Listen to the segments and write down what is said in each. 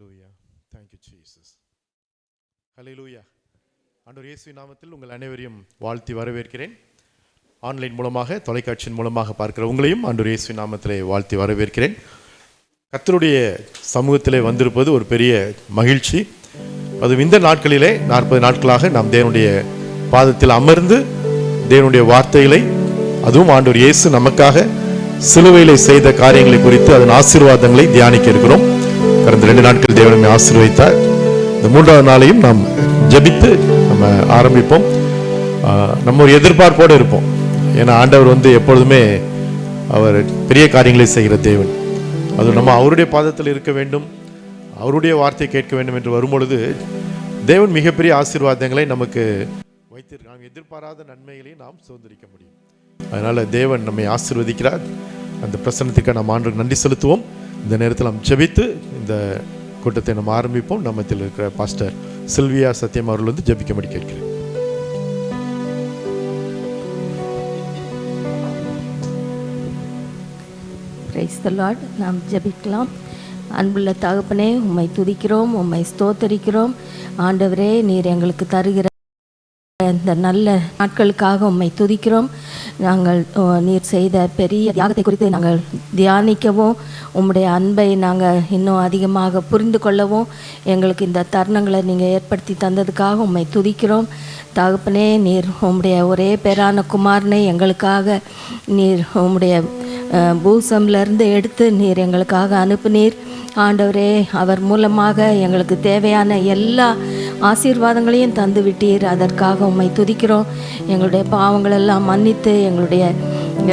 Hallelujah. Thank you, Jesus. Hallelujah. ஆண்டவர் இயேசுவின் நாமத்தில் உங்கள் அனைவரையும் வாழ்த்தி வரவேற்கிறேன். ஆன்லைன் மூலமாக, தொலைக்காட்சியின் மூலமாக பார்க்கிற உங்களையும் ஆண்டவர் இயேசுவின் நாமத்திலே வாழ்த்தி வரவேற்கிறேன். கர்த்தருடைய சமூகத்திலே வந்திருப்பது ஒரு பெரிய மகிழ்ச்சி. அது இந்த நாட்களிலே 40 நாட்களாக நாம் தேவனுடைய பாதத்தில் அமர்ந்து தேவனுடைய வார்த்தைகளை, அதுவும் ஆண்டவர் இயேசு நமக்காக சிலுவையிலே செய்த காரியங்களை குறித்து அதன் ஆசீர்வாதங்களை தியானிக்க இருக்கிறோம். கடந்த 2 நாட்கள் தேவன் நம்மை ஆசீர்வதித்தார். இந்த 3வது நாளையும் நாம் ஜெபித்து நம்ம ஆரம்பிப்போம். நம்ம ஒரு எதிர்பார்ப்போடு இருப்போம். ஏன்னா ஆண்டவர் எப்பொழுதுமே அவர் பெரிய காரியங்களை செய்கிற தேவன். அது நம்ம அவருடைய பாதத்தில் இருக்க வேண்டும், அவருடைய வார்த்தை கேட்க வேண்டும் என்று வரும்பொழுது தேவன் மிகப்பெரிய ஆசீர்வாதங்களை நமக்கு வைத்திருக்க, நாம் எதிர்பாராத நன்மைகளையும் நாம் சுதந்திரிக்க முடியும். அதனால் தேவன் நம்மை ஆசீர்வதிக்கிறார். அந்த பிரசன்னத்துக்கு நாம் ஆண்டவருக்கு நன்றி செலுத்துவோம். இந்த நேரத்தில் நாம் ஜெபித்து இந்த கூட்டத்தை நம்ம ஆரம்பிப்போம். நம்மத்தில் இருக்கிற பாஸ்டர் சில்வியா சத்தியம் அவர்கள் ஜெபிக்கும்படி கேட்கிறேன். Praise the Lord. நாம் ஜெபிக்கலாம். அன்புள்ள தகப்பனே, உம்மை துதிக்கிறோம், உம்மை ஸ்தோத்தரிக்கிறோம். ஆண்டவரே, நீர் எங்களுக்கு தருகிற இந்த நல்ல நாட்களுக்காக உம்மை துதிக்கிறோம். நாங்கள் நீர் செய்த பெரிய தியாகத்தை குறித்து நாங்கள் தியானிக்கவும், உம்முடைய அன்பை நாங்கள் இன்னும் அதிகமாக புரிந்து கொள்ளவும் எங்களுக்கு இந்த தருணங்களை நீங்கள் ஏற்படுத்தி தந்ததுக்காக உம்மை துதிக்கிறோம். தகப்பனே, நீர் உம்முடைய ஒரே பேரான குமாரனை எங்களுக்காக நீர் உம்முடைய பூசம்லேருந்து எடுத்து நீர் எங்களுக்காக அனுப்புனீர். ஆண்டவரே, அவர் மூலமாக எங்களுக்கு தேவையான எல்லா ஆசீர்வாதங்களையும் தந்து விட்டீர். அதற்காக உம்மை துதிக்கிறோம். எங்களுடைய பாவங்களெல்லாம் மன்னித்து, எங்களுடைய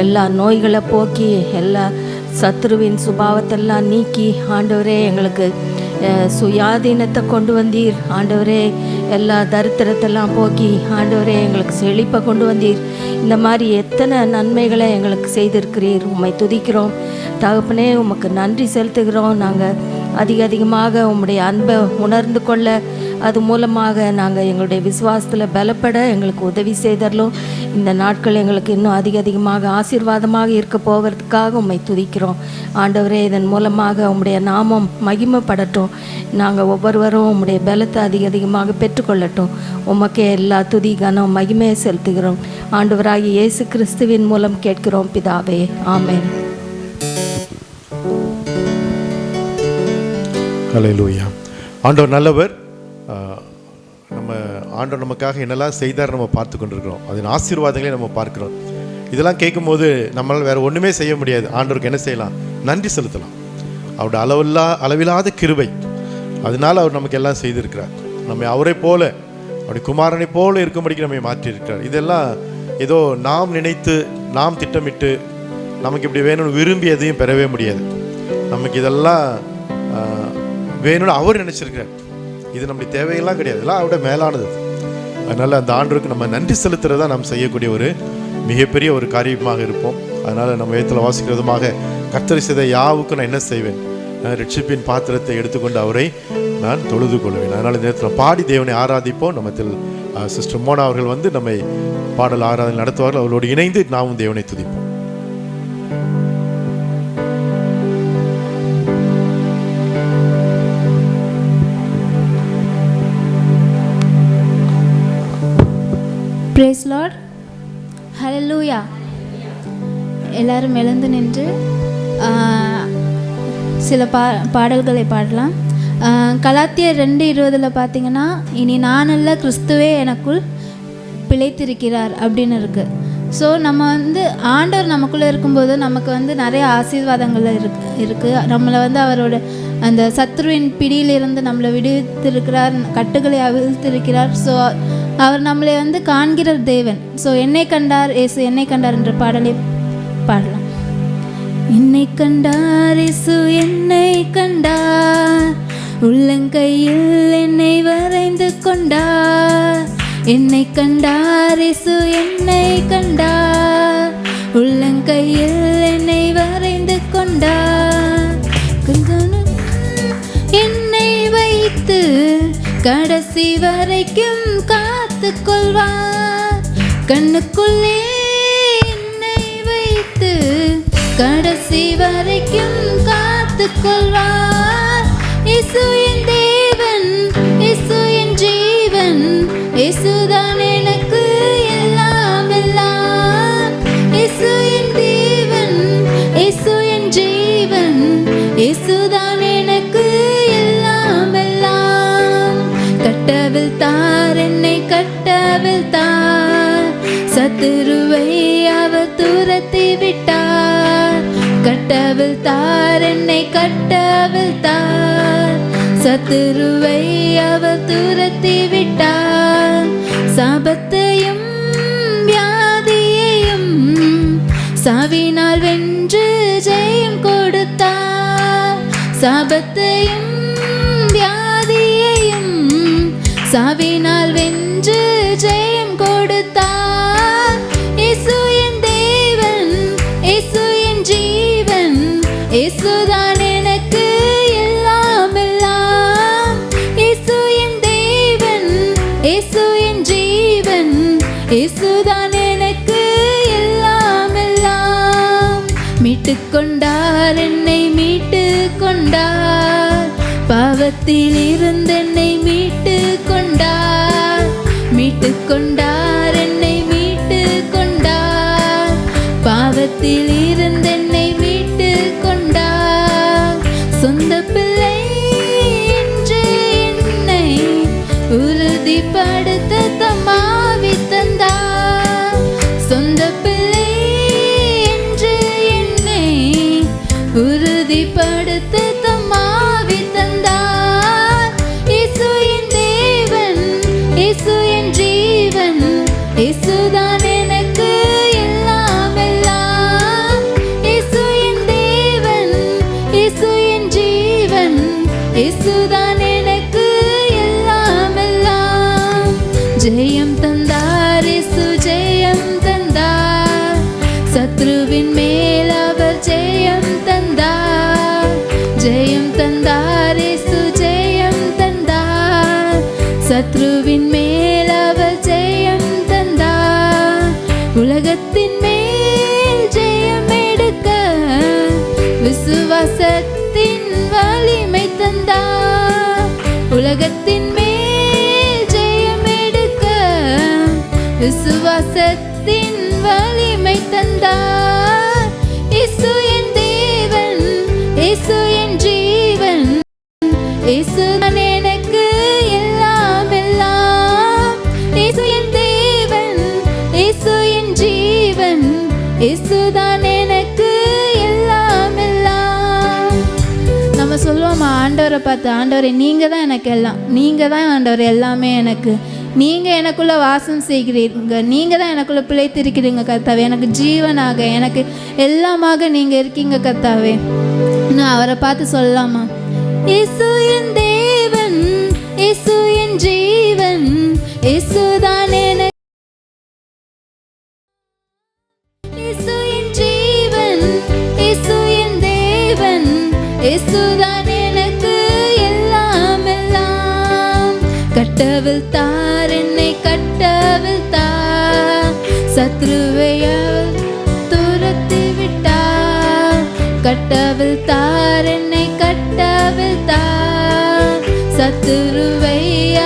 எல்லா நோய்களை போக்கி, எல்லா சத்ருவின் சுபாவத்தெல்லாம் நீக்கி, ஆண்டவரே எங்களுக்கு சுயாதீனத்தை கொண்டு வந்தீர். ஆண்டவரே, எல்லா தரித்திரத்தெல்லாம் போக்கி, ஆண்டவரே எங்களுக்கு செழிப்பை கொண்டு வந்தீர். இந்த மாதிரி எத்தனை நன்மைகளை எங்களுக்கு செய்திருக்கிறீர். உம்மை துதிக்கிறோம் தகப்பனே. உமக்கு நன்றி செலுத்துகிறோம். நாங்கள் அதிகமாக உம்முடைய அன்பை உணர்ந்து கொள்ள, அது மூலமாக நாங்கள் எங்களுடைய விசுவாசத்தில் பலப்பட எங்களுக்கு உதவி செய்தரலும். இந்த நாட்கள் எங்களுக்கு இன்னும் அதிகமாக ஆசீர்வாதமாக இருக்க போகிறதுக்காக உம்மை துதிக்கிறோம். ஆண்டவரே, இதன் மூலமாக உம்முடைய நாமம் மகிமைப்படட்டும். நாங்கள் ஒவ்வொருவரும் உம்முடைய பலத்தை அதிகமாக பெற்றுக்கொள்ளட்டும். உமக்கே எல்லா துதி கனம் மகிமையை செலுத்துகிறோம். ஆண்டவராகிய இயேசு கிறிஸ்துவின் மூலம் கேட்கிறோம் பிதாவே, ஆமென். ஹல்லேலூயா. ஆண்டவர் நல்லவர். நம்ம ஆண்டவர் நமக்காக என்னெல்லாம் செய்தார் நம்ம பார்த்து கொண்டிருக்கிறோம். அதன் ஆசீர்வாதங்களை நம்ம பார்க்கிறோம். இதெல்லாம் கேட்கும்போது நம்மளால் வேறு ஒன்றுமே செய்ய முடியாது. ஆண்டவருக்கு என்ன செய்யலாம்? நன்றி செலுத்தலாம். அவருடைய அளவில்லாத கிருபை, அதனால் அவர் நமக்கு எல்லாம் செய்திருக்கிறார். நம்ம அவரை போல, அவருடைய குமாரனை போல இருக்கும்படிக்கு நம்மை மாற்றியிருக்கிறார். இதெல்லாம் ஏதோ நாம் நினைத்து, நாம் திட்டமிட்டு, நமக்கு இப்படி வேணும்னு விரும்பி எதையும் பெறவே முடியாது. நமக்கு இதெல்லாம் வேணும்னு அவர் நினச்சிருக்கிறார். இது நம்முடைய தேவையெல்லாம் கிடையாது, இதெல்லாம் அவருடைய மேலானது. அதனால் அந்த ஆண்டவருக்கு நம்ம நன்றி செலுத்துறதா நாம் செய்யக்கூடிய ஒரு மிகப்பெரிய ஒரு காரியமாக இருப்போம். அதனால் நம்ம வேதத்தில் வாசிக்கிறதுமாக, கர்த்தர் செய்த யாவுக்கு நான் என்ன செய்வேன்? ரட்சிப்பின் பாத்திரத்தை எடுத்துக்கொண்டு அவரை நான் தொழுது கொள்வேன். அதனால் இந்த நேரத்தில் பாடி தேவனை ஆராதிப்போம். நம்மத்தில் சிஸ்டர் மோனா அவர்கள் நம்மை பாடல் ஆராதனை நடத்துவார்கள். அவர்களோடு இணைந்து நாமும் தேவனை துதிப்போம். Praise Lord. Hallelujah. எல்லாரும் எழுந்து நின்று சில பாடல்களை பாடலாம். கலாத்தியர் 2:20 பார்த்தீங்கன்னா, இனி நான் அல்ல, கிறிஸ்துவே எனக்குள் பிழைத்திருக்கிறார் அப்படின்னு இருக்குது. ஸோ நம்ம ஆண்டவர் நமக்குள்ளே இருக்கும்போது நமக்கு நிறைய ஆசீர்வாதங்கள் இருக்குது. நம்மளை அவரோட அந்த சத்ருவின் பிடியிலிருந்து நம்மளை விடுவித்திருக்கிறார், கட்டுகளை அவிழ்த்திருக்கிறார். ஸோ அவர் நம்மளை காண்கிற தேவன். ஸோ என்னை கண்டார் இயேசு, என்னை கண்டார் என்ற பாடலை பாடலாம். என்னை கண்டார் இயேசு, என்னை கண்டார், உள்ளங்கையில் என்னை வரைந்து கொண்டார். என்னை கண்டார் இயேசு, என்னை கண்டார், உள்ளங்கையில் என்னை வரைந்து கொண்டார். என்னை வைத்து கடைசி வரைக்கும் காத்து கொள்வார். கண்ணுக்குள்ளே என்னை வைத்து கடைசி வரைக்கும் காத்து கொள்வார். இயேசு என் தேவன், இயேசு என் ஜீவன், இயேசுதான் எனக்கு எல்லாம் எல்லாம். இயேசு என் தேவன், இயேசு என் ஜீவன், இயேசுதான் எனக்கு எல்லாம் எல்லாம். கட்டவிழ்த்தார் என்னை கட்டவிழ்த்தார், சத்துருவை அவர் துரத்தி விட்டார். கட்டவிழ்த்தார் என்னை கட்டவிழ்த்தார், சத்துருவை அவர் துரத்தி விட்டார். சாபத்தையும் வியாதியையும் சாவினால் வென்று ஜெயம் கொடுத்தார். சாபத்தையும் வியாதியையும் சாவினால் வென்று ஜெயம் கொடுத்தார். இயேசு என் தேவன், இயேசு என் ஜீவன், இயேசுதான் எனக்கு எல்லாம் எல்லாம். இயேசு என் தேவன், இயேசு என் ஜீவன், இயேசுதான் எனக்கு எல்லாம் எல்லாம். மீட்டுக் கொண்டார் என்னை மீட்டுக் கொண்டார், பாவத்தில் இருந்து என்னை மீட்டுக் கொண்டார். மீட்டுக் கொண்டார் என்னை மீட்டுக் கொண்டார், பாவத்தில் இருந்து என்னை மீட்டுக் கொண்டார். சொந்த பிள்ளை என்று என்னை உறுதிப்படுத்த தம்மாவி தந்தார். சொந்த பிள்ளை என்று என்னை உறுதிப்படுத்த தம்மாவி தந்தார். இயேசு என் தேவன், இயேசு என் ஜீவன், இயேசுதான் எனக்கு எல்லாம் எல்லாம். இயேசு என் தேவன், இயேசு என் ஜீவன், இயேசுதான் எனக்கு எல்லாம் எல்லாம். ஜெயம் தந்தார் இயேசு ஜெயம் தந்தார், சத்ருவின் மேல் அவர் ஜெயம் தந்தார். ஜெயம் தந்தார் இயேசு ஜெயம் தந்தார், சத்ருவின் மேல் அவர் ஜெயம் தந்தார். உலகத்தின் மேல் ஜெயம் எடுக்க விசுவாசத்தின் வலிமை தந்தார். உலகத்தின் மேல் ஜெயம் எடுக்க விசுவாசத்தின் வலிமை தந்தார். இயேசு என் தேவன், இயேசு என் ஜீவன், இயேசுதான் எனக்கு எல்லாம் எல்லாம். இயேசு என் தேவன், இயேசு என் ஜீவன், இயேசுதான் எனக்கு எல்லாம் எல்லாம். நம்ம சொல்லுவோமா ஆண்டவரை பார்த்து, ஆண்டவரே நீங்கள் தான் எனக்கு எல்லாம், நீங்கள் தான் ஆண்டவர் எல்லாமே எனக்கு, நீங்கள் எனக்குள்ளே வாசம் செய்கிறீங்க, நீங்கள் தான் எனக்குள்ளே பிழைத்திருக்கிறீங்க கர்த்தாவே, எனக்கு ஜீவனாக எனக்கு எல்லாமாக நீங்கள் இருக்கீங்க கர்த்தாவே. நான் அவரை பார்த்து சொல்லலாமா? இயேசு என் தேவன், இயேசு என் ஜீவன், இயேசுதான் எனக்கு, இயேசு என் ஜீவன், இயேசு என் தேவன், இயேசுதான் எனக்கு எல்லாம் எல்லாம். கட்டவிழ்த்தார் என்னை கட்டவிழ்த்தார், சத்ருவை அவர் துரத்தி விட்டார். கட்டவிழ்த்தார் என்னை கட்டவிழ்த்தார், சத்துருவை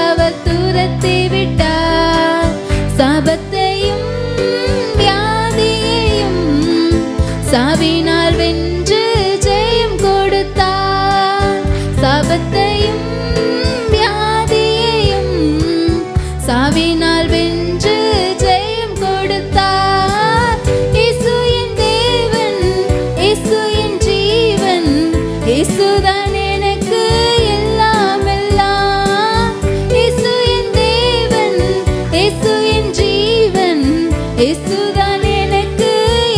அவர் துரத்தி விட்டார். சாபத்தையும் வியாதியையும் சாவினால் வென்று ஜெயம் கொடுத்தார். சாபத்தையும் வியாதியையும் சாவினால் வென்று ஜெயம் கொடுத்தார். இயேசு என் தேவன், இயேசு என் ஜீவன், இயேசுதான் எனக்கு எல்லாம் எல்லாம். இயேசு என் தேவன், இயேசு என் ஜீவன், இயேசுதான் எனக்கு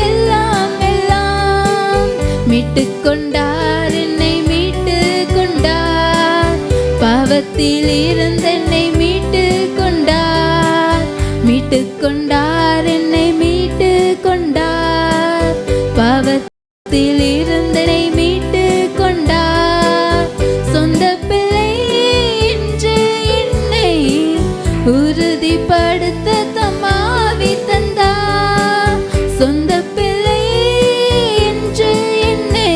எல்லாம் எல்லாம். மீட்டுக் கொண்டார் என்னை மீட்டுக் கொண்டார், பாவத்தில் இருந்து என்னை மீட்டுக் கொண்டார். மீட்டுக் கொண்டார் என்னை மீட்டுக் கொண்டார், பாவத்தில் இருந்து என்னை மீட்டுக் கொண்டார். சொந்த பிள்ளை என்று என்னை உறுதிப்படுத்த தம்மாவி தந்தார். சொந்த பிள்ளை என்று என்னை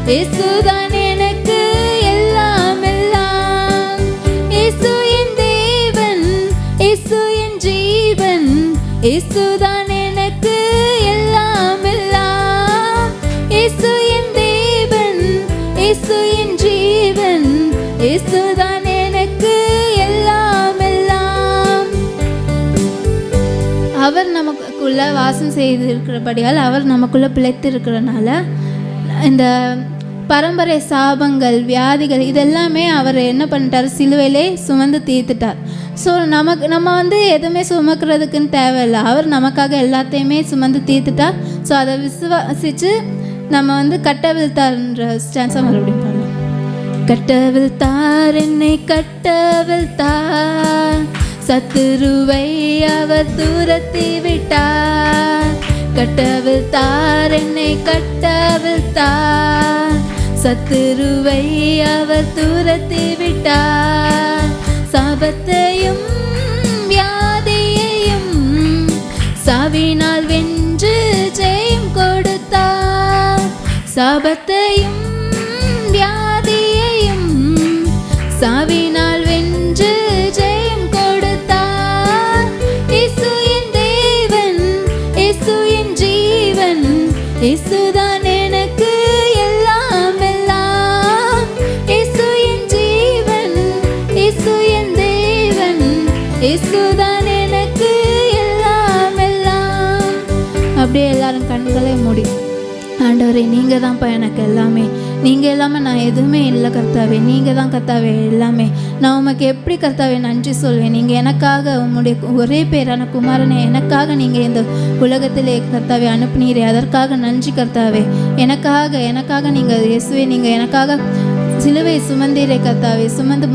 இயேசுதான் எனக்கு எல்லாம் எல்லாம். இயேசு என் தேவன், இயேசு என் ஜீவன், இயேசுதான் எனக்கு எல்லாம் எல்லாம். இயேசு என் தேவன், இயேசு என் ஜீவன், இயேசுதான் எனக்கு எல்லாம் எல்லாம். அவர் நமக்குள்ள வாசம் செய்திருக்கிறபடியால், அவர் நமக்குள்ள பிழைத்து இருக்கிறனால இந்த பரம்பரை சாபங்கள், வியாதிகள் இதெல்லாமே அவர் என்ன பண்ணிட்டார், சிலுவையிலே சுமந்து தீர்த்துட்டார். ஸோ நம்ம எதுவுமே சுமக்கிறதுக்குன்னு தேவையில்லை. அவர் நமக்காக எல்லாத்தையுமே சுமந்து தீர்த்துட்டார். ஸோ அதை விசுவாசித்து நம்ம கட்டவிழ்த்தார்ன்ற ஸ்டான்ஸை மறுபடியும் பண்ணலாம். கட்டவிழ்த்தார் என்னை கட்டவிழ்த்தார், சத்துருவை அவர் துரத்தி விட்டார். கட்டவிழ்த்தார் என்னை கட்டவிழ்த்தார், சத்துருவை அவர் துரத்தி விட்டார். சாபத்தையும் வியாதியையும் சாவினால் வென்று ஜெயம் கொடுத்தார். சாபத்தையும் வியாதியையும் சாவினால் வென்று ஜெயம் கொடுத்தார். இயேசு என் தேவன், இயேசு என் ஜீவன், இயேசுதான் எனக்கு எல்லாம் எல்லாம். இயேசு என் ஜீவன், இயேசு என் தேவன், இயேசுதான் எனக்கு எல்லாம் எல்லாம். அப்படியே எல்லாரும் கண்களை மூடி, ஆண்டவரே நீங்கள் தான்ப்பா எனக்கு எல்லாமே, நீங்கள் இல்லாமல் நான் எதுவுமே இல்லை கர்த்தாவே, நீங்கள் தான் கர்த்தாவே எல்லாமே. நான் உமக்கு எப்படி கர்த்தாவே நன்றி சொல்வேன். நீங்கள் எனக்காக உம்முடைய ஒரே பேரான குமாரனை எனக்காக நீங்கள் இந்த உலகத்திலே கர்த்தாவே அனுப்புனீரே, அதற்காக நன்றி கர்த்தாவே. எனக்காக நீங்கள் இயேசுவே, நீங்கள் எனக்காக சிலுவை சுமந்தீரே கர்த்தாவே, சுமந்து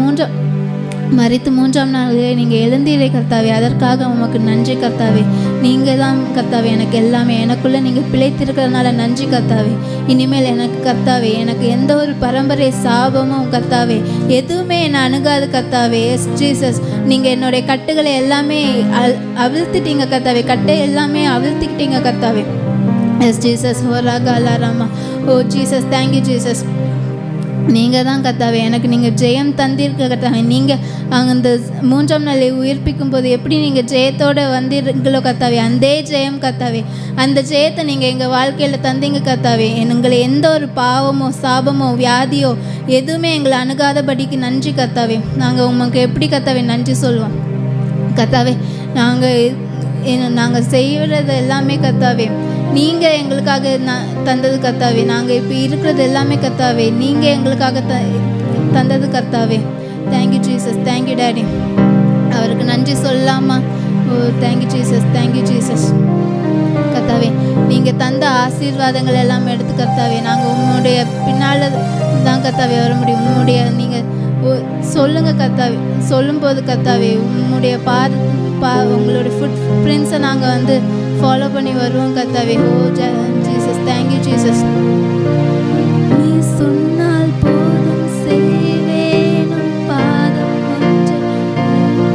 மரித்து மூன்றாம் நாளிலே நீங்கள் எழுந்தீரே கர்த்தாவே, அதற்காக உமக்கு நன்றி கர்த்தாவே. நீங்கள் தான் கர்த்தாவே எனக்கு எல்லாமே, எனக்குள்ளே நீங்கள் பிழைத்திருக்கிறதுனால நன்றி கர்த்தாவே. இனிமேல் எனக்கு கர்த்தாவே, எனக்கு எந்த ஒரு பரம்பரை சாபமும் கர்த்தாவே எதுவுமே என்னை அணுகாது கர்த்தாவே. எஸ் ஜீசஸ், நீங்கள் என்னுடைய கட்டுகளை எல்லாமே அவிழ்த்துட்டீங்க கர்த்தாவே, கட்டை எல்லாமே அவிழ்த்துக்கிட்டீங்க கர்த்தாவே. எஸ் ஜீசஸ், ஓ ராகா லாராமா, ஓ ஜீசஸ், தேங்க்யூ ஜீசஸ். நீங்கள் தான் கர்த்தாவே எனக்கு நீங்கள் ஜெயம் தந்திருக்க கர்த்தாவே. நீங்கள் அந்த மூன்றாம் நாளை உயிர்ப்பிக்கும் போது எப்படி நீங்கள் ஜெயத்தோடு வந்தீர்களோ கர்த்தாவே, அந்த ஜெயம் கர்த்தாவே, அந்த ஜெயத்தை நீங்கள் எங்கள் வாழ்க்கையில் தந்தீங்க கர்த்தாவே. எங்களை எந்த ஒரு பாவமோ சாபமோ வியாதியோ எதுவுமே எங்களை அணுகாதபடிக்கு நன்றி கர்த்தாவே. நாங்கள் உங்களுக்கு எப்படி கர்த்தாவே நன்றி சொல்லுவோம் கர்த்தாவே. நாங்கள் செய்கிறது எல்லாமே கர்த்தாவே நீங்கள் எங்களுக்காக தந்தது கர்த்தாவே. நாங்கள் இப்போ இருக்கிறது எல்லாமே கர்த்தாவே நீங்கள் எங்களுக்காக தந்தது கர்த்தாவே. Thank you Jesus, thank you daddy. அவருக்கு நன்றி சொல்லாமா? ஓ தேங்க்யூ ஜீசஸ், தேங்க்யூ ஜீசஸ். கர்த்தாவே நீங்கள் தந்த ஆசீர்வாதங்கள் எல்லாம் எடுத்து கர்த்தாவே நாங்கள் உங்களுடைய பின்னால் தான் கர்த்தாவே வர முடியும். உங்களுடைய நீங்கள் சொல்லுங்கள் கர்த்தாவே, சொல்லும்போது கர்த்தாவே உங்களுடைய உங்களுடைய ஃபுட் பிரிண்ட்ஸை நாங்கள் ஃபாலோ பண்ணி வருவோம் கர்த்தாவே. ஓ ஜீசஸ், தேங்க்யூ ஜீசஸ். நீ சொன்னால் போதும் செய்வேனும் பாதம் ஒன்று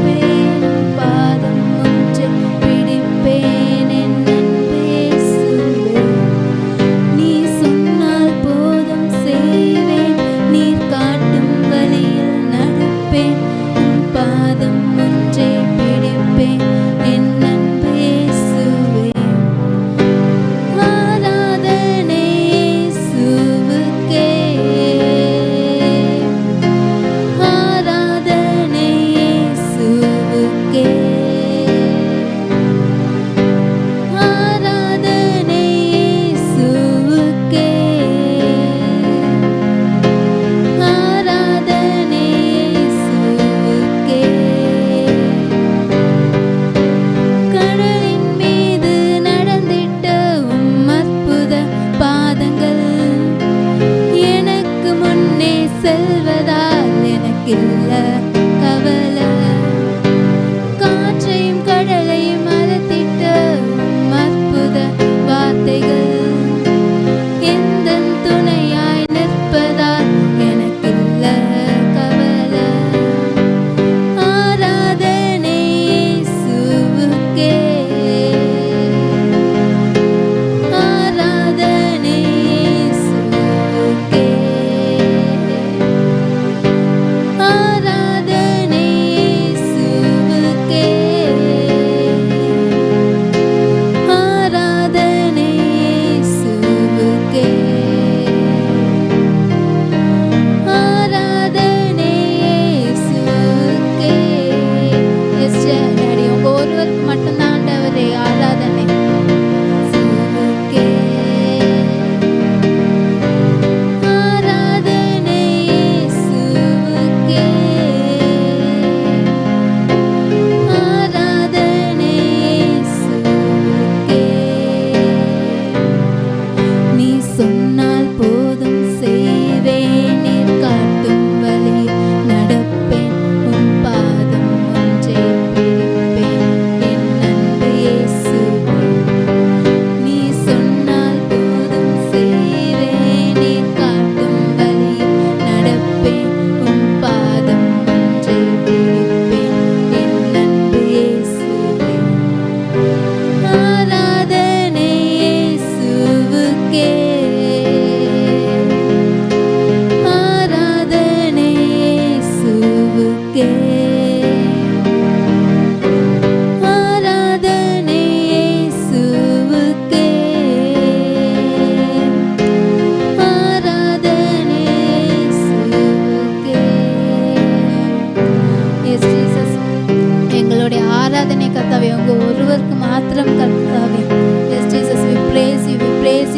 பேணும், பாதம் ஒன்று பிடிப்பேன் என்னும் பேசுவேன். நீ சொன்னால் போதும் செய்வேன், நீர் காட்டும் வழியில் நடப்பேன், பாதம் ஒன்றை பிடிப்பேன் என்னும் பேசுவேன். ஆராதனை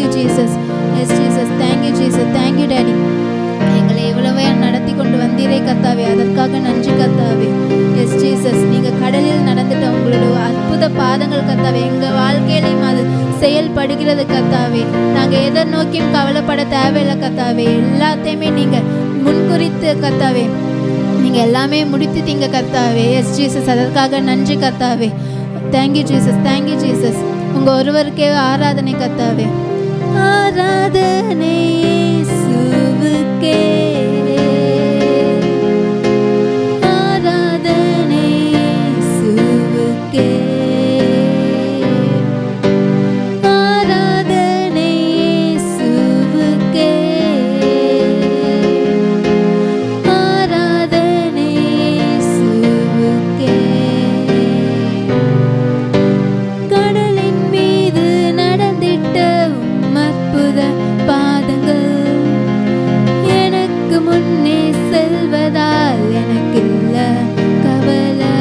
you Jesus. S Jesus, thank you Jesus, thank you daddy. எங்களை எவ்வளவே நடத்தி கொண்டு வந்தீரே கர்த்தாவே, அதற்காக நன்றி கர்த்தாவே. எஸ் ஜீசஸ், நீங்கள் கடலில் நடந்துட்ட உங்களோட அற்புத பாதங்கள் கர்த்தாவே எங்கள் வாழ்க்கையிலையும் அது செயல்படுகிறது கர்த்தாவே. நாங்கள் எதை நோக்கியும் கவலைப்பட தேவையில்லை கர்த்தாவே. எல்லாத்தையுமே நீங்கள் முன்குறித்து கர்த்தாவே நீங்கள் எல்லாமே முடித்துட்டீங்க கர்த்தாவே. எஸ் ஜீசஸ், அதற்காக நன்றி கர்த்தாவே. Thank you Jesus, thank you Jesus. உங்கள் ஒருவருக்கே ஆராதனை கர்த்தாவே. ஆராதனை இயேசுவுக்கே, ஆராதனை இயேசுவுக்கே, ஆராதனை இயேசுவுக்கே, ஆராதனை இயேசுவுக்கே. கடலின் மீது நடந்திட்ட அற்புத பாதங்கள் எனக்கு முன்னே செல்வதால் எனக்கில்ல கவலை.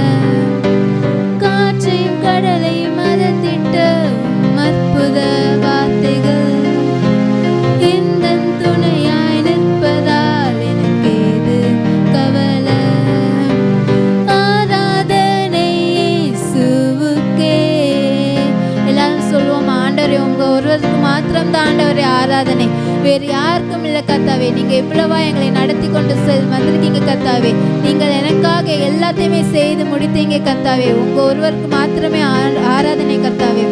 காற்றையும் கடலையும் மறந்திட்ட அற்புத வார்த்தைகள் இந்த துணையாய் நிற்பதால் எனக்கேது கவலை. ஆராதனை இயேசுவுக்கே. எல்லாரும் சொல்லுவோம், ஆண்டவரே உங்க ஒருவருக்கு மாத்திரம் தான் ஆண்டவரே ஆராதனை, வேறு யாருக்கும் இல்லை கர்த்தாவே. நீங்க இவ்வளவா எங்களை நடத்தி கொண்டு வந்திருக்கீங்க கர்த்தாவே. நீங்கள் எனக்காக எல்லாத்தையுமே செய்து முடித்தீங்க கர்த்தாவே. உங்க ஒருவருக்கு மாத்திரமே ஆராதனை கர்த்தாவே.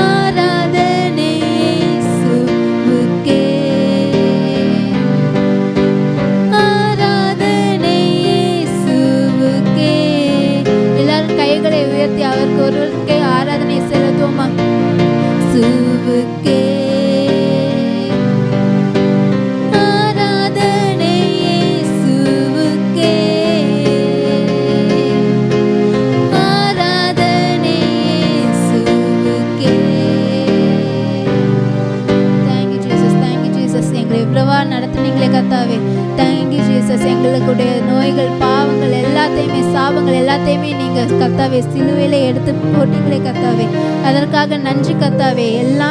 ஆராதனை இயேசுவுக்கே, ஆராதனை இயேசுவுக்கே. எல்லாரும் கைகளை உயர்த்தி அவருக்கு ஒருவருக்கே ஆராதனை செலுத்துவோமா. இயேசுவுக்கே, ஆராதனை இயேசுவுக்கே, ஆராதனை இயேசுவுக்கே. Thank you Jesus, thank you Jesus. எங்களை இவ்வளவா நடத்துனீங்களே கர்த்தாவே. Thank you Jesus. எங்களுடைய நோய்கள், பாவங்கள் எல்லாத்தையுமே, சாபங்கள் எல்லாத்தையுமே நீங்கள் கர்த்தாவே சிலுவையிலே எடுத்து போட்டீங்களே கர்த்தாவே. அதற்காக நன்றி கர்த்தாவே. எல்லா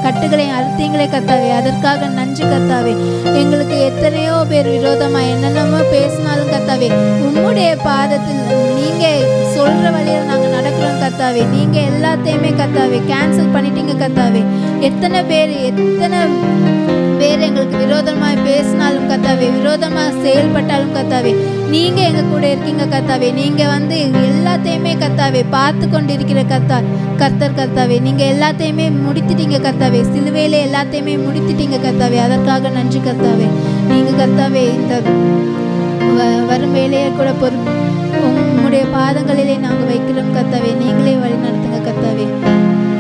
கட்டுகளையும் அறுத்தீங்களே கர்த்தாவே, அதற்காக நன்றி கர்த்தாவே. எங்களுக்கு எத்தனையோ பேர் விரோதமாக என்னென்னமோ பேசினாலும் கர்த்தாவே, உம்முடைய பாதத்தில் நீங்கள் சொல்கிற வழியில் நாங்கள் நடக்கிறோம் கர்த்தாவே. நீங்கள் எல்லாத்தையுமே கர்த்தாவே கேன்சல் பண்ணிட்டீங்க கர்த்தாவே. எத்தனை பேர் எங்களுக்கு விரோதமாக பேசினாலும் கர்த்தாவே, விரோதமாக செயல்பட்டாலும் கர்த்தாவே, நீங்கள் எங்கள் கூட இருக்கீங்க கர்த்தாவே. நீங்கள் வந்து எல்லாத்தையுமே கர்த்தாவே பார்த்து கொண்டு இருக்கிற கர்த்தர் கர்த்தாவே. நீங்கள் எல்லாத்தையுமே முடித்துட்டீங்க கர்த்தாவே. சிலுவையில் எல்லாத்தையுமே முடித்துட்டீங்க கர்த்தாவே. அதற்காக நன்றி கர்த்தாவே. நீங்கள் கர்த்தாவே இந்த வரும் வேலையை கூட உங்களுடைய பாதங்களிலே நாங்கள் வைக்கிறோம் கர்த்தாவே. நீங்களே வழி நடத்துங்க கர்த்தாவே.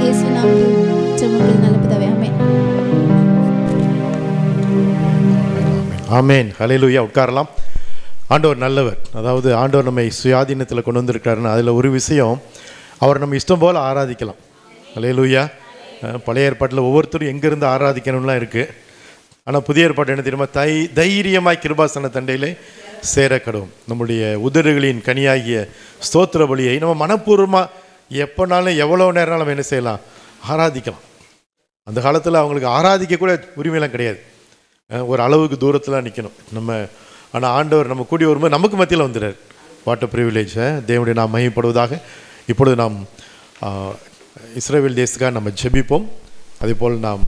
இயேசு நாமத்தில் ஜெபங்கள் நல்ல பிதாவே. ஆமென். ஆமேன். ஹல்லேலூயா. உட்காரலாம். ஆண்டவர் நல்லவர். அதாவது ஆண்டவர் நம்மை சுயாதீனத்தில் கொண்டு வந்திருக்காருன்னு அதில் ஒரு விஷயம், அவர் நம்ம இஷ்டம் போல் ஆராதிக்கலாம். ஹல்லேலூயா. பழைய ஏற்பாட்டில் ஒவ்வொருத்தரும் எங்கேருந்து ஆராதிக்கணும்லாம் இருக்குது. ஆனால் புதிய ஏற்பாடு என்ன தெரியுமா? தைரியமாய் கிருபாசன தண்டையிலே சேரக்கடும். நம்முடைய உதடுகளின் கனியாகிய ஸ்தோத்திர பலியை நம்ம மனப்பூர்வமாக எப்போனாலும் எவ்வளோ நேரம் நம்ம என்ன செய்யலாம்? ஆராதிக்கலாம். அந்த காலத்தில் அவங்களுக்கு ஆராதிக்க கூட உரிமையெல்லாம் கிடையாது. ஒரு அளவுக்கு தூரத்தில் நிற்கணும் நம்ம. ஆனால் ஆண்டவர் நம்ம கூடி வரும்போது நமக்கு மத்தியில் வந்துடுறார். What a privilege. தேவனுடைய நாம் மகிமைப்படுவதாக. இப்பொழுது நாம் இஸ்ரவேல் தேசத்துக்காக நம்ம ஜெபிப்போம். அதேபோல் நாம்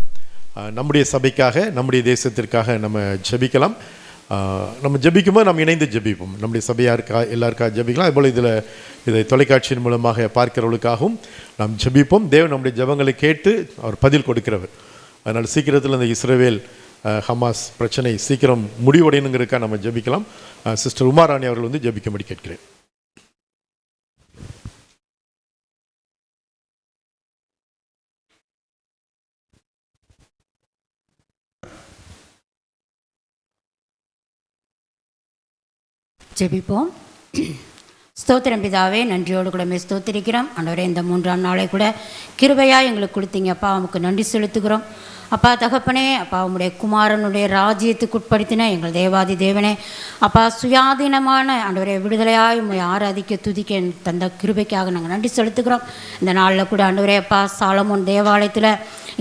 நம்முடைய சபைக்காக, நம்முடைய தேசத்திற்காக நம்ம ஜெபிக்கலாம். நம்ம ஜெபிக்கும்போது நம்ம இணைந்து ஜெபிப்போம். நம்முடைய சபையாருக்கா எல்லாருக்காக ஜெபிக்கலாம். அதுபோல் இதை தொலைக்காட்சியின் மூலமாக பார்க்கிறவர்களுக்காகவும் நாம் ஜெபிப்போம். தேவன் நம்முடைய ஜெபங்களை கேட்டு அவர் பதில் கொடுக்கிறவர். அதனால் சீக்கிரத்தில் இந்த இஸ்ரவேல் ஹமாஸ் பிரச்சனை சீக்கிரம் முடிவடையணுங்கிறதுக்காக நம்ம ஜெபிக்கலாம். சிஸ்டர் உமாராணி அவர்கள் வந்து ஜெபிக்கும்படி கேட்கிறேன். ஜெபிப்போம். ஸ்தோத்திரம் பிதாவே, நன்றியோடு கூட ஸ்தோத்திரிக்கிறோம். ஆண்டவரே, இந்த 3ஆம் நாளை கூட கிருபையாக எங்களுக்கு கொடுத்தீங்கப்பா, அவனுக்கு நன்றி செலுத்துகிறோம். அப்பா தகப்பனே, அப்பா உம்முடைய குமாரனுடைய ராஜ்யத்துக்கு உட்படுத்தின எங்கள் தேவாதி தேவனே, அப்பா சுயாதீனமான ஆண்டவரே விடுதலையாய் உம்மை ஆராதிக்க துதிக்க தந்த கிருபைக்காக நாங்கள் நன்றி செலுத்துகிறோம். இந்த நாளில் கூட ஆண்டவரே அப்பா சாலமோன் தேவாலயத்தில்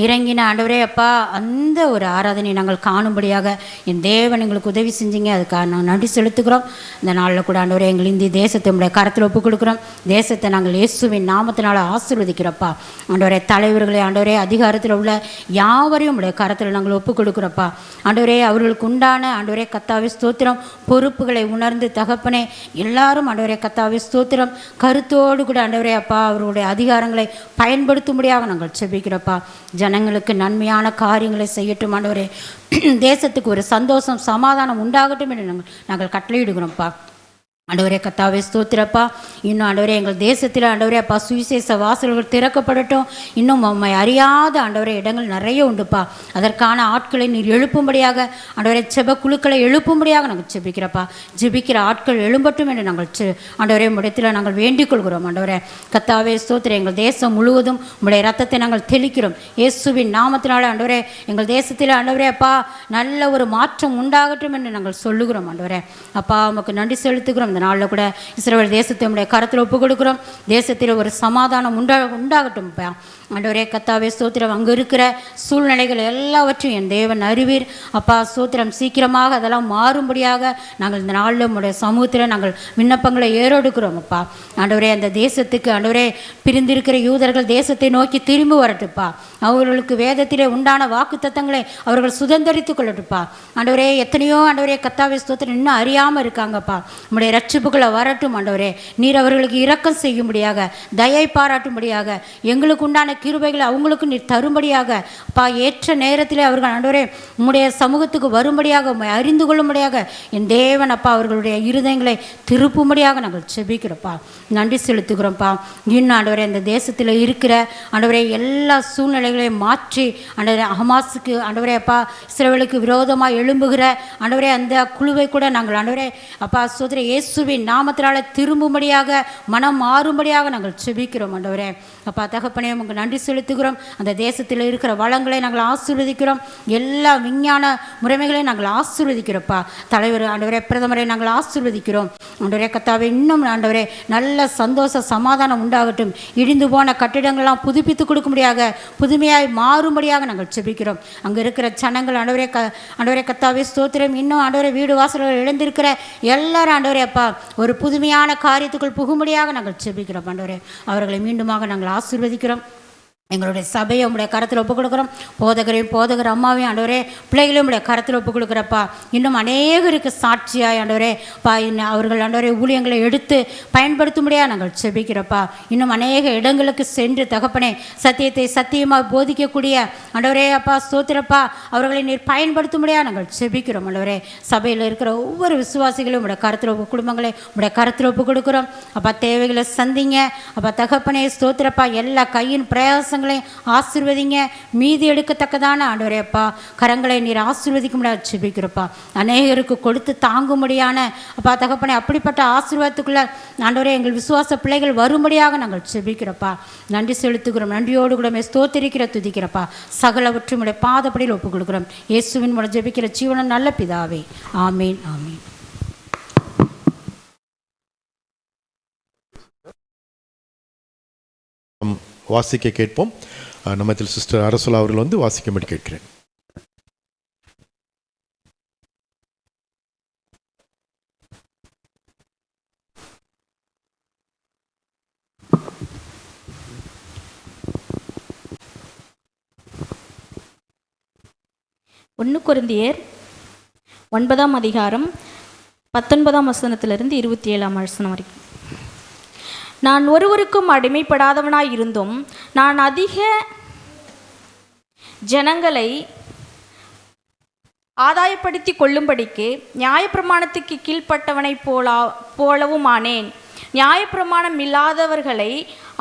இறங்கின ஆண்டவரே அப்பா அந்த ஒரு ஆராதனை நாங்கள் காணும்படியாக என் தேவன் எங்களுக்கு உதவி செஞ்சீங்க. அதுக்காக நாங்கள் நன்றி செலுத்துகிறோம். இந்த நாளில் கூட ஆண்டவரே எங்கள் இந்திய தேசத்தை உடைய கரத்தில் ஒப்புக் கொடுக்குறோம். தேசத்தை நாங்கள் இயேசுவின் நாமத்தினால் ஆசீர்வதிக்கிறப்பா. ஆண்டவரே தலைவர்களை ஆண்டவரே அதிகாரத்தில் உள்ள யாவரையும் உடைய கரத்தில் நாங்கள் ஒப்புக் கொடுக்குறப்பா. ஆண்டவரே அவர்களுக்கு உண்டான ஆண்டவரே கர்த்தாவே ஸ்தோத்திரம் பொறுப்புகளை உணர்ந்து தகப்பனே எல்லாரும் ஆண்டவரே கர்த்தாவே ஸ்தோத்திரம் கருத்தோடு கூட ஆண்டவரே அப்பா அவர்களுடைய அதிகாரங்களை பயன்படுத்தும்படியாக நாங்கள் செபிக்கிறப்பா. ஜனங்களுக்கு நன்மையான காரியங்களை செய்யட்டும் ஆண்டவரே. தேசத்துக்கு ஒரு சந்தோஷம் சமாதானம் உண்டாகட்டும் என்று நாங்கள் கட்டளையிடுகிறோம்ப்பா. ஆண்டவரே கர்த்தாவே ஸ்தோத்திரப்பா. இன்னும் ஆண்டவரே எங்கள் தேசத்தில் ஆண்டவரே அப்பா சுவிசேஷ வாசல்கள் திறக்கப்படட்டும். இன்னும் உம்மை அறியாத ஆண்டவரே இடங்கள் நிறைய உண்டுப்பா. அதற்கான ஆட்களை நீர் எழுப்பும்படியாக ஆண்டவரே செப குழுக்களை எழுப்பும்படியாக நாங்கள் செபிக்கிறப்பா. ஜெபிக்கிற ஆட்கள் எழும்பட்டும் என்று நாங்கள் ஆண்டவரே முடத்தில் நாங்கள் வேண்டிக் கொள்கிறோம். ஆண்டவரே கர்த்தாவே ஸ்தோத்திரம் எங்கள் தேசம் முழுவதும் உம்முடைய ரத்தத்தை நாங்கள் தெளிக்கிறோம். இயேசுவின் நாமத்தினால ஆண்டவரே எங்கள் தேசத்தில் ஆண்டவரே அப்பா நல்ல ஒரு மாற்றம் உண்டாகட்டும் என்று நாங்கள் சொல்லுகிறோம். ஆண்டவரே அப்பா உமக்கு நன்றி செலுத்துகிறோம். நாளில் கூட இஸ்ரவேல் தேசத்தை நம்முடைய கரத்தில் ஒப்புக் கொடுக்குறோம். தேசத்தில் ஒரு சமாதானம் உண்டாகட்டும். ஆண்டவரே கர்த்தாவே ஸ்தோத்திரம் அங்கே இருக்கிற சூழ்நிலைகள் எல்லாவற்றையும் என் தேவன் அறிவீர் அப்பா. ஸ்தோத்திரம் சீக்கிரமாக அதெல்லாம் மாறும்படியாக நாங்கள் இந்த நாளில் நம்முடைய சமூகத்தில் நாங்கள் விண்ணப்பங்களை ஏறெடுக்கிறோம் அப்பா. ஆண்டவரே அந்த தேசத்துக்கு ஆண்டவரே பிரிந்திருக்கிற யூதர்கள் தேசத்தை நோக்கி திரும்பி வரட்டுப்பா. அவர்களுக்கு வேதத்திலே உண்டான வாக்கு தத்தங்களை அவர்கள் சுதந்திரித்து கொள்ளட்டுப்பா. ஆண்டவரே எத்தனையோ ஆண்டவரே கர்த்தாவே ஸ்தோத்திரம் இன்னும் அறியாமல் இருக்காங்கப்பா. நம்முடைய ரட்சிப்புகளை வரட்டும் ஆண்டவரே. நீர் அவர்களுக்கு இரக்கம் செய்யும்படியாக தயை பாராட்டும்படியாக எங்களுக்கு உண்டான கிருபைகளை அவங்களுக்கு நீர் தரும்படியாக அப்பா ஏற்ற நேரத்திலே அவர்கள் ஆண்டவரே உம்முடைய சமூகத்துக்கு வரும்படியாக உம்மை அறிந்து கொள்ளும்படியாக என் தேவன் அப்பா அவர்களுடைய இருதயங்களை திருப்பும்படியாக நாங்கள் செபிக்கிறோம்ப்பா. நன்றி செலுத்துகிறோம்ப்பா. இன்னும் ஆண்டவரே இந்த தேசத்தில் இருக்கிற ஆண்டவரே எல்லா சூழ்நிலைகளையும் மாற்றி ஆண்டவரே ஹமாஸுக்கு ஆண்டவரே அப்பா இஸ்ரவேலுக்கு விரோதமாக எழும்புகிற ஆண்டவரே அந்த குழுவை கூட நாங்கள் ஆண்டவரே அப்பா சோதரை இயேசுவின் நாமத்தினால திரும்பும்படியாக மனம் மாறும்படியாக நாங்கள் செபிக்கிறோம். ஆண்டவரே அப்பா தகப்பனே உங்களுக்கு நன்றி செலுத்துகிறோம். அந்த தேசத்தில் இருக்கிற வளங்களை நாங்கள் ஆசீர்வதிக்கிறோம். எல்லா விஞ்ஞான முறைமைகளையும் நாங்கள் ஆசீர்வதிக்கிறோம்ப்பா. தலைவர் ஆண்டவரே பிரதமரை நாங்கள் ஆசீர்வதிக்கிறோம். ஆண்டவரே கர்த்தாவே இன்னும் ஆண்டவரே நல்ல சந்தோஷ சமாதானம் உண்டாகட்டும். இடிந்து போன கட்டிடங்கள்லாம் புதுப்பித்து கொடுக்கும்படியாக புதுமையாய் மாறும்படியாக நாங்கள் செபிக்கிறோம். அங்கே இருக்கிற ஜனங்கள் ஆண்டவரே கர்த்தாவே ஸ்தோத்திரம் இன்னும் ஆண்டவரே வீடு வாசல்கள் இழந்திருக்கிற எல்லாரும் ஆண்டவரே அப்பா ஒரு புதுமையான காரியத்துக்குள் புகும்படியாக நாங்கள் செபிக்கிறோம். ஆண்டவரே அவர்களை மீண்டுமாக நாங்கள் ஆசீர்வதிக்கிறோம். எங்களுடைய சபையை உங்களுடைய கரத்தில் ஒப்புக் கொடுக்குறோம். போதகர் அம்மாவையும் ஆண்டவரே பிள்ளைகளையும் உங்களுடைய கரத்தில் ஒப்புக் கொடுக்குறப்பா. இன்னும் அநேகருக்கு சாட்சியாய் ஆண்டவரே பா அவர்கள் ஆண்டவரே ஊழியங்களை எடுத்து பயன்படுத்தும்படியாக நாங்கள் செபிக்கிறப்பா. இன்னும் அநேக இடங்களுக்கு சென்று தகப்பனே சத்தியத்தை சத்தியமாக போதிக்கக்கூடிய ஆண்டவரே அப்பா ஸ்தோத்திரப்பா அவர்களை நீர் பயன்படுத்தும்படியாக நாங்கள் செபிக்கிறோம். ஆண்டவரே சபையில் இருக்கிற ஒவ்வொரு விசுவாசிகளையும் உங்களுடைய கரத்தில் குடும்பங்களை உங்களுடைய கரத்தில் ஒப்புக் கொடுக்குறோம். அப்பா தேவைகளை சந்திங்க அப்பா தகப்பனே ஸ்தோத்திரப்பா. எல்லா கையின் பிரயாசம் ஆசீர்வதிங்க. மீதி எடுக்கத்தக்கதான ஆண்டவரே அப்பா கரங்களை நீர் ஆசீர்வதிக்க முடியாது செபிக்கிறப்பா. அநேகருக்கு கொடுத்து தாங்கும்படியான அப்பா தகப்பனே அப்படிப்பட்ட ஆசீர்வாதத்துக்குள்ள ஆண்டவரே எங்கள் விசுவாச பிள்ளைகள் வரும்படியாக நாங்கள் செபிக்கிறப்பா. நன்றி செலுத்துகிறோம். நன்றியோடு கூட ஸ்தோத்திரிக்கிற துதிக்கிறப்பா. சகலவற்றும் உடைய பாதப்படியில் ஒப்புக் கொடுக்கிறோம். இயேசுவின் மூலம் ஜெபிக்கிற ஜீவன நல்ல பிதாவே. ஆமீன் ஆமீன். வாசிக்க கேட்போம். நம்மத்தில் சிஸ்டர் அரசுலா அவர்கள் வாசிக்கும்படி கேட்கிறேன். கொரிந்தியர் 9ஆம் அதிகாரம் 19ஆம் வசனத்திலிருந்து 27ஆம் வசனம் வரைக்கும். நான் ஒருவருக்கும் அடிமைப்படாதவனாய் இருந்தும் நான் அதிக ஜனங்களை ஆதாயப்படுத்தி கொள்ளும்படிக்கு நியாயப்பிரமாணத்துக்கு கீழ்ப்பட்டவனைப் போலவும் ஆனேன். நியாயப்பிரமாணம் இல்லாதவர்களை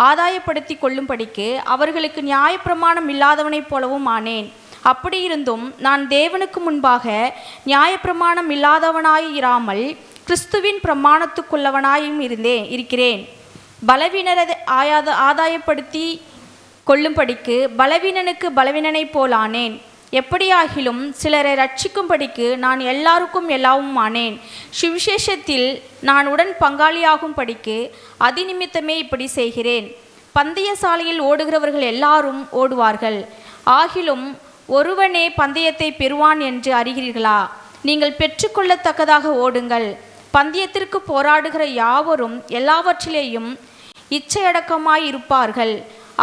ஆதாயப்படுத்தி கொள்ளும்படிக்கு அவர்களுக்கு நியாயப்பிரமாணம் இல்லாதவனைப் போலவும் ஆனேன். அப்படி இருந்தும் நான் தேவனுக்கு முன்பாக நியாயப்பிரமாணம் இல்லாதவனாய் இராமல் கிறிஸ்துவின் பிரமாணத்துக்குள்ளவனாயும் இருக்கிறேன். பலவீனரை ஆதாயப்படுத்தி கொள்ளும்படிக்கு பலவீனனுக்கு பலவீனனை போலானேன். எப்படியாகிலும் சிலரை ரட்சிக்கும்படிக்கு நான் எல்லாருக்கும் எல்லாவும் ஆனேன். சுவிசேஷத்தில் நான் உடன் பங்காளியாகும் படிக்கு அதிநிமித்தமே இப்படி செய்கிறேன். பந்தய சாலையில் ஓடுகிறவர்கள் எல்லாரும் ஓடுவார்கள், ஆகிலும் ஒருவனே பந்தயத்தை பெறுவான் என்று அறிகிறீர்களா? நீங்கள் பெற்றுக்கொள்ளத்தக்கதாக ஓடுங்கள். பந்தயத்திற்கு போராடுகிற யாவரும் எல்லாவற்றிலேயும் இச்சையடக்கமாய் இருப்பார்கள்.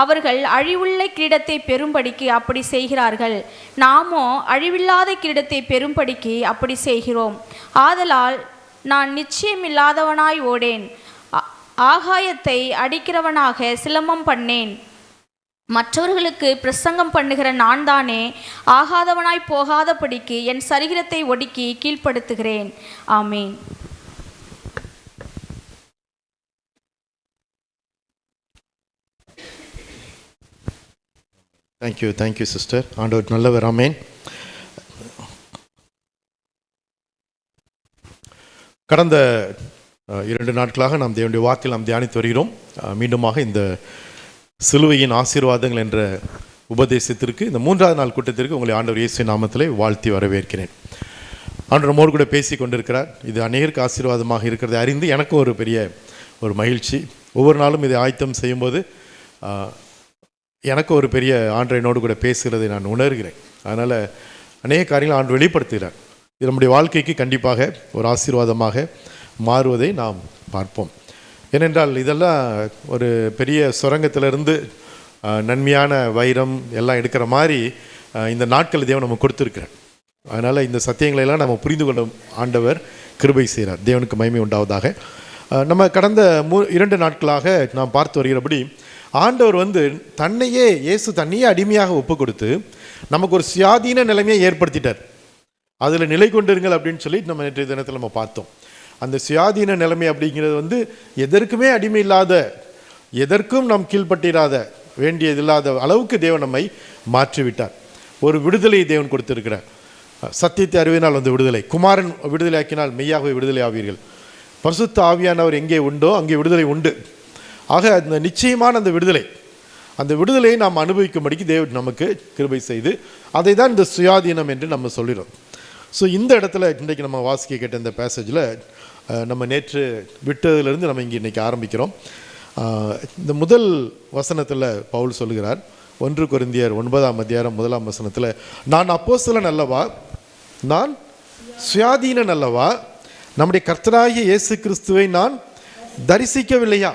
அவர்கள் அழிவுள்ள கிரீடத்தை பெறும்படிக்கு அப்படி செய்கிறார்கள். நாமோ அழிவில்லாத கிரீடத்தை பெறும்படிக்கு அப்படி செய்கிறோம். ஆதலால் நான் நிச்சயமில்லாதவனாய் ஓடேன், ஆகாயத்தை அடிக்கிறவனாக சிலம்பம் பண்ணேன். மற்றவர்களுக்கு பிரசங்கம் பண்ணுகிற நான் தானே ஆகாதவனாய் போகாதபடிக்கு என் சரீரத்தை ஒடுக்கி கீழ்ப்படுத்துகிறேன். ஆமீன். Thank you sister. ஆண்டவர் நல்லவர். ஆமேன். கடந்த 2 நாட்களாக நாம் தேவனுடைய வார்த்தையில் நாம் தியானித்து வருகிறோம். மீண்டுமாக இந்த சிலுவையின் ஆசீர்வாதங்கள் என்ற உபதேசத்திற்கு இந்த 3வது நாள் கூட்டத்திற்கு உங்களை ஆண்டவர் இயேசு நாமத்திலே வாழ்த்தி வரவேற்கிறேன். ஆண்டவர் நம்மோடு கூட பேசி கொண்டிருக்கிறார். இது அநேகருக்கு ஆசீர்வாதமாக இருக்கிறதை அறிந்து எனக்கும் ஒரு பெரிய மகிழ்ச்சி. ஒவ்வொரு நாளும் இதை ஆயத்தம் செய்யும்போது எனக்கு ஒரு பெரிய ஆண்டவர் என்னோடு கூட பேசுகிறதை நான் உணர்கிறேன். அதனால் அநேக காரியங்கள் ஆண்டு வெளிப்படுத்துகிறார். இது நம்முடைய வாழ்க்கைக்கு கண்டிப்பாக ஒரு ஆசீர்வாதமாக மாறுவதை நாம் பார்ப்போம். ஏனென்றால் இதெல்லாம் ஒரு பெரிய சுரங்கத்திலிருந்து நன்மையான வைரம் எல்லாம் எடுக்கிற மாதிரி இந்த நாட்கள் தேவன் நம்ம கொடுத்துருக்கிறார். அதனால் இந்த சத்தியங்களெல்லாம் நம்ம புரிந்து கொள்ள ஆண்டவர் கிருபை செய்கிறார். தேவனுக்கு மகிமை உண்டாவதாக. நம்ம கடந்த 2 நாட்களாக நாம் பார்த்து வருகிறபடி ஆண்டவர் இயேசு தன்னையே அடிமையாக ஒப்பு கொடுத்து நமக்கு ஒரு சுயாதீன நிலைமையை ஏற்படுத்திட்டார். அதில் நிலை கொண்டிருங்கள் அப்படின்னு சொல்லி நம்ம நேற்றைய தினத்தில் நம்ம பார்த்தோம். அந்த சுயாதீன நிலைமை அப்படிங்கிறது எதற்குமே அடிமை இல்லாத, எதற்கும் நாம் கீழ்பட்டிராத, வேண்டியதில்லாத அளவுக்கு தேவன் நம்மை மாற்றிவிட்டார். ஒரு விடுதலை தேவன் கொடுத்திருக்கிறார். சத்தியத்தை அறிவினால் விடுதலை, குமாரன் விடுதலை ஆக்கினால் மெய்யாகவே விடுதலை ஆவீர்கள். பரிசுத்த ஆவியானவர் எங்கே உண்டோ அங்கே விடுதலை உண்டு. ஆக அந்த நிச்சயமான அந்த விடுதலையை நாம் அனுபவிக்கும்படிக்கு தேவன் நமக்கு கிருபை செய்து அதை தான் இந்த சுயாதீனம் என்று நம்ம சொல்லிடுறோம். ஸோ இந்த இடத்துல இன்றைக்கு நம்ம வாசிக்க கேட்ட இந்த பேசேஜில் நம்ம நேற்று விட்டதிலிருந்து நம்ம இன்றைக்கி ஆரம்பிக்கிறோம். இந்த முதல் வசனத்தில் பவுல் சொல்லுகிறார், 1 கொரிந்தியர் 9ஆம் அதிகாரம் 1ஆம் வசனத்தில், நான் அப்போஸ்தலன் அல்லவா, நான் சுயாதீனன் அல்லவா, நம்முடைய கர்த்தராகிய இயேசு கிறிஸ்துவை நான் தரிசிக்கவில்லையா?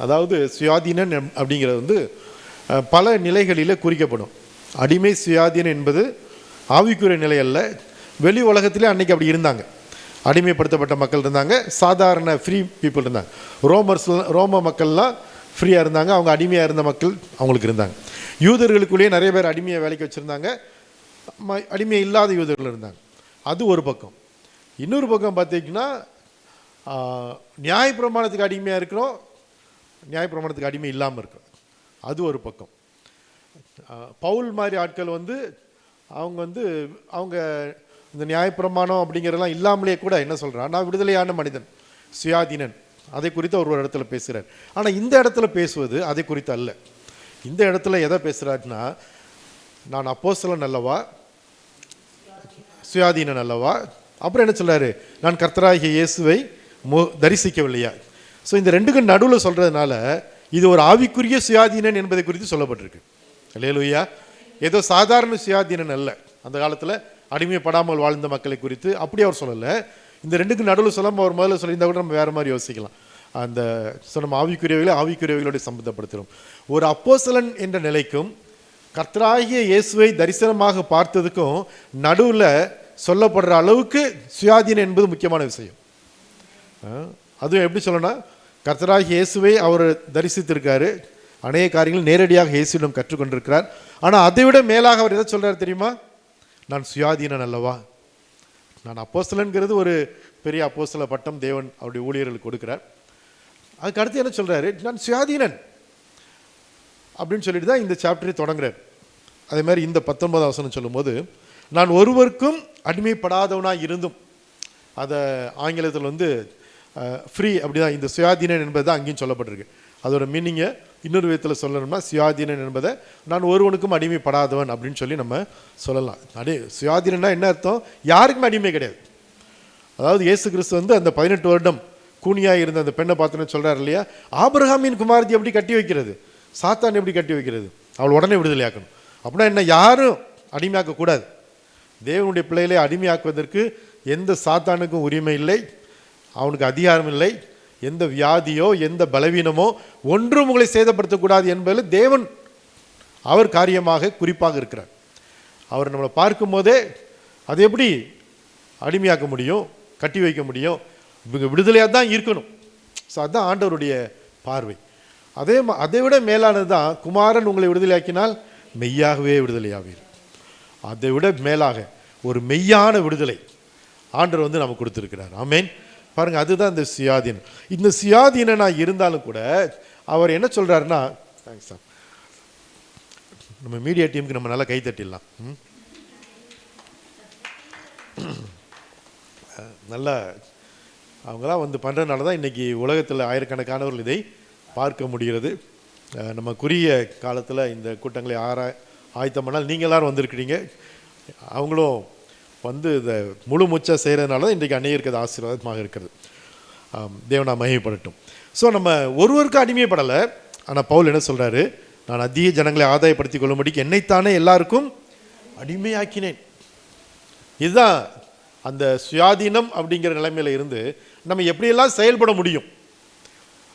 அதாவது சுயாதீனன் அப்படிங்கிறது பல நிலைகளில் குறிக்கப்படும். அடிமை சுயாதீனம் என்பது ஆவிக்குரிய நிலை அல்ல. வெளி உலகத்திலே அன்றைக்கி அப்படி இருந்தாங்க. அடிமைப்படுத்தப்பட்ட மக்கள் இருந்தாங்க, சாதாரண ஃப்ரீ பீப்புள் இருந்தாங்க. ரோம மக்கள்லாம் ஃப்ரீயாக இருந்தாங்க, அவங்க அடிமையாக இருந்த மக்கள் அவங்களுக்கு இருந்தாங்க. யூதர்களுக்குள்ளேயே நிறைய பேர் அடிமையை வேலைக்கு வச்சுருந்தாங்க, அடிமை இல்லாத யூதர்கள் இருந்தாங்க. அது ஒரு பக்கம். இன்னொரு பக்கம் பார்த்திங்கன்னா நியாயப்பிரமாணத்துக்கு அடிமையாக இருக்கிறோம், நியாயப்பிரமாணத்துக்கு அடிமை இல்லாமல் இருக்கிறோம். அது ஒரு பக்கம். பவுல் மாதிரி ஆட்கள் அவங்க இந்த நியாயப்பிரமாணம் அப்படிங்கிறதெல்லாம் இல்லாமலே கூட என்ன சொல்கிறான், நான் விடுதலையான மனிதன், சுயாதீனன், அதை குறித்து ஒரு இடத்துல பேசுகிறார். ஆனால் இந்த இடத்துல பேசுவது அதை குறித்து அல்ல. இந்த இடத்துல எதை பேசுகிறாருன்னா, நான் அப்போஸ்தலன் அல்லவா, சுயாதீனன் அல்லவா, அப்புறம் என்ன சொல்கிறாரு, நான் கர்த்தராகிய இயேசுவை தரிசிக்கவில்லையா. ஸோ இந்த ரெண்டுக்கும் நடுவில் சொல்கிறதுனால இது ஒரு ஆவிக்குரிய சுயாதீனன் என்பதை குறித்து சொல்லப்பட்டிருக்கு. அல்லேலூயா. ஏதோ சாதாரண சுயாதீனன் அல்ல. அந்த காலத்தில் அடிமைப்படாமல் வாழ்ந்த மக்களை குறித்து அப்படி அவர் சொல்லலை. இந்த ரெண்டுக்கும் நடுவில் சொல்லாமல் அவர் முதல்ல சொல்லியிருந்தால் கூட நம்ம வேறு மாதிரி யோசிக்கலாம். அந்த நம்ம ஆவிக்குரியவைகளோடு சம்பந்தப்படுத்துகிறோம். ஒரு அப்போஸ்தலன் என்ற நிலைக்கும் கர்த்தராகிய இயேசுவை தரிசனமாக பார்த்ததுக்கும் நடுவில் சொல்லப்படுற அளவுக்கு சுயாதீனம் என்பது முக்கியமான விஷயம். அதுவும் எப்படி சொல்லணும்னா, கர்த்தராகிய இயேசுவை அவர் தரிசித்திருக்காரு, அநேக காரியங்கள் நேரடியாக இயேசுவிடம் கற்றுக்கொண்டிருக்கிறார். ஆனால் அதை விட மேலாக அவர் எதை சொல்கிறார் தெரியுமா, நான் சுயாதீனன் அல்லவா. நான் அப்போஸ்தலன்கிறது ஒரு பெரிய அப்போஸ்தல பட்டம் தேவன் அவருடைய ஊழியர்களுக்கு கொடுக்குறார். அதுக்கு அடுத்து என்ன சொல்கிறாரு, நான் சுயாதீனன் அப்படின்னு சொல்லிட்டு தான் இந்த சாப்டரை தொடங்குறார். அதே மாதிரி இந்த 19ஆம் வசனம் சொல்லும்போது, நான் ஒருவருக்கும் அடிமைப்படாதவனாக இருந்தும், அதை ஆங்கிலத்தில் ஃப்ரீ அப்படி தான், இந்த சுயாதீனன் என்பது தான் அங்கேயும் சொல்லப்பட்டிருக்கு. அதோட மீனிங்கை இன்னொரு விதத்தில் சொல்லணும்னா, சுயாதீனன் என்பதை நான் ஒருவனுக்கும் அடிமைப்படாதவன் அப்படின்னு சொல்லி நம்ம சொல்லலாம். சுயாதீனன்னா என்ன அர்த்தம், யாருக்குமே அடிமை கிடையாது. அதாவது இயேசு கிறிஸ்து அந்த 18 வருடம் கூனியாக இருந்த அந்த பெண்ணை பார்த்துன்னு சொல்கிறார் இல்லையா, ஆபிரகாமின் குமாரத்தி எப்படி கட்டி வைக்கிறது, சாத்தான் எப்படி கட்டி வைக்கிறது, அவள் உடனே விடுதலையாக்கணும். அப்படின்னா என்ன, யாரும் அடிமையாக்கக்கூடாது. தேவனுடைய பிள்ளைகளை அடிமையாக்குவதற்கு எந்த சாத்தானுக்கும் உரிமை இல்லை, அவனுக்கு அதிகாரம் இல்லை. எந்த வியாதியோ எந்த பலவீனமோ ஒன்றும் உங்களை சேதப்படுத்தக்கூடாது என்பதில் தேவன் அவர் காரியமாக குறிப்பாக இருக்கிறார். அவர் நம்மளை பார்க்கும் போதே அது எப்படி அடிமையாக்க முடியும், கட்டி வைக்க முடியும், இவங்க விடுதலையாக தான் இருக்கணும். ஸோ அதுதான் ஆண்டவருடைய பார்வை. அதை விட மேலானது தான் குமாரன் உங்களை விடுதலையாக்கினால் மெய்யாகவே விடுதலையாவீர். அதை விட மேலாக ஒரு மெய்யான விடுதலை ஆண்டவர் நமக்கு கொடுத்துருக்கிறார். ஆமேன். பாருங்கள், அதுதான் இந்த சுயாதீனம். இந்த சுயாதீனனா இருந்தாலும் கூட அவர் என்ன சொல்கிறாருன்னா, தேங்க்ஸ் சார், நம்ம மீடியா டீமுக்கு நம்ம நல்லா கை தட்டிடலாம். நல்லா அவங்களாம் பண்ணுறதுனால தான் இன்றைக்கி உலகத்தில் ஆயிரக்கணக்கானவர்கள் இதை பார்க்க முடிகிறது. நம்ம குறுகிய காலத்தில் இந்த கூட்டங்களை ஆயத்தம் பண்ணால் நீங்கள் எல்லோரும் வந்திருக்கிறீங்க. அவங்களும் இதை முழு மூச்சாக செய்கிறதுனால தான் இன்றைக்கு அநேகருக்கு அது ஆசீர்வாதமாக இருக்கிறது. தேவனா மகிமைப்படட்டும். ஸோ நம்ம ஒருவருக்கு அடிமைப்படலை. ஆனால் பவுல் என்ன சொல்கிறாரு, நான் அதிக ஜனங்களை ஆதாயப்படுத்திக் கொள்ளும்படிக்கு என்னைத்தானே எல்லாருக்கும் அடிமையாக்கினேன். இதுதான் அந்த சுயாதீனம் அப்படிங்கிற நிலைமையில் இருந்து நம்ம எப்படியெல்லாம் செயல்பட முடியும்.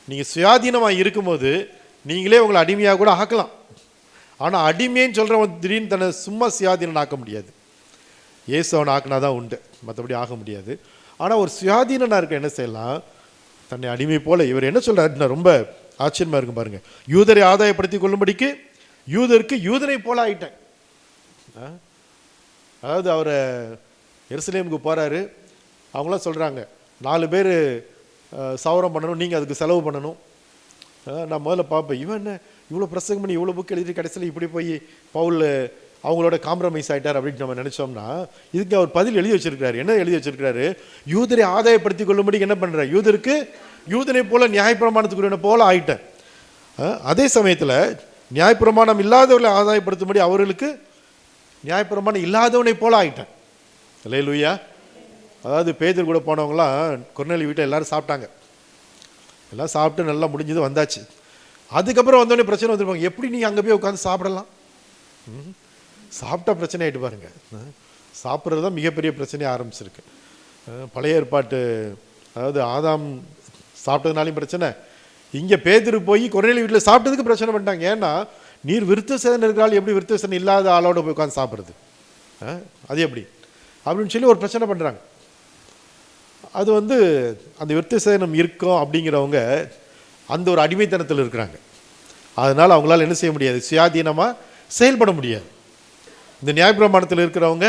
நீங்கள் சுயாதீனமாக இருக்கும்போது நீங்களே உங்களை அடிமையாக கூட ஆக்கலாம். ஆனால் அடிமைன்னு சொல்கிறவன் திடீர்னு தன்னை சும்மா சுயாதீனம் ஆக்க முடியாது. இயேசு அவனை ஆக்கினா தான் உண்டு, மற்றபடி ஆக முடியாது. ஆனால் ஒரு சுயாதீனனாக இருக்க என்ன செய்யலாம், தன்னை அடிமை போல. இவர் என்ன சொல்கிறாருன்னா ரொம்ப ஆச்சரியமாக இருக்கும் பாருங்கள். யூதரை ஆதாயப்படுத்தி கொள்ளும்படிக்கு யூதருக்கு யூதனை போல ஆகிட்டேன். அதாவது அவரை எருசலேமுக்கு போகிறாரு, அவங்களாம் சொல்கிறாங்க 4 பேர் சவரம் பண்ணணும், நீங்கள் அதுக்கு செலவு பண்ணணும். நான் முதல்ல பார்ப்பேன், இவன் என்ன இவ்வளோ பிரசங்கம் பண்ணி இவ்வளோ புக் எழுதி கடைசியில் இப்படி போய் பவுல் அவங்களோட காம்ப்ரமைஸ் ஆகிட்டார் அப்படின்னு நம்ம நினச்சோம்னா, இதுக்கு அவர் பதில் எழுதி வச்சிருக்கிறாரு. என்ன எழுதி வச்சிருக்கிறாரு, யூதரை ஆதாயப்படுத்தி கொள்ளும்படி என்ன பண்ணுறேன், யூதருக்கு யூதனை போல நியாயப்பிரமாணத்துக்குரியவனை போல ஆகிட்டேன். அதே சமயத்தில் நியாயப்பிரமாணம் இல்லாதவர்களை ஆதாயப்படுத்தும்படி அவர்களுக்கு நியாயப்பிரமாணம் இல்லாதவனை போல ஆகிட்டேன். அல்லேலூயா. அதாவது பேதர் கூட போனவங்களாம் கொர்நேலியு வீட்டை எல்லோரும் சாப்பிட்டாங்க. எல்லாம் சாப்பிட்டு நல்லா முடிஞ்சது, வந்தாச்சு. அதுக்கப்புறம் வந்தோடனே பிரச்சனை வந்துருப்பாங்க, எப்படி நீ அங்கே போய் உட்காந்து சாப்பிடலாம், சாப்பிட்டா பிரச்சனை ஆகிட்டு பாருங்க. சாப்பிட்றது தான் மிகப்பெரிய பிரச்சனையாக ஆரம்பிச்சிருக்கு. பழைய ஏற்பாட்டு அதாவது ஆதாம் சாப்பிட்டதுனாலையும் பிரச்சனை, இங்கே பேதர் போய் கொர்நேலியு வீட்டில் சாப்பிட்டதுக்கு பிரச்சனை பண்ணிட்டாங்க. ஏன்னா நீர் விருத்த சேதனை இருக்கிறாள், எப்படி விருத்த சேதனை இல்லாத ஆளோட போய் உட்காந்து சாப்பிட்றது, அது எப்படி அப்படின்னு சொல்லி ஒரு பிரச்சனை பண்ணுறாங்க. அது அந்த விருத்த சேதனம் இருக்கும் அப்படிங்கிறவங்க அந்த ஒரு அடிமைத்தனத்தில் இருக்கிறாங்க. அதனால் அவங்களால என்ன செய்ய முடியாது, சுயாதீனமாக செயல்பட முடியாது. இந்த நியாயப்பிரமாணத்தில் இருக்கிறவங்க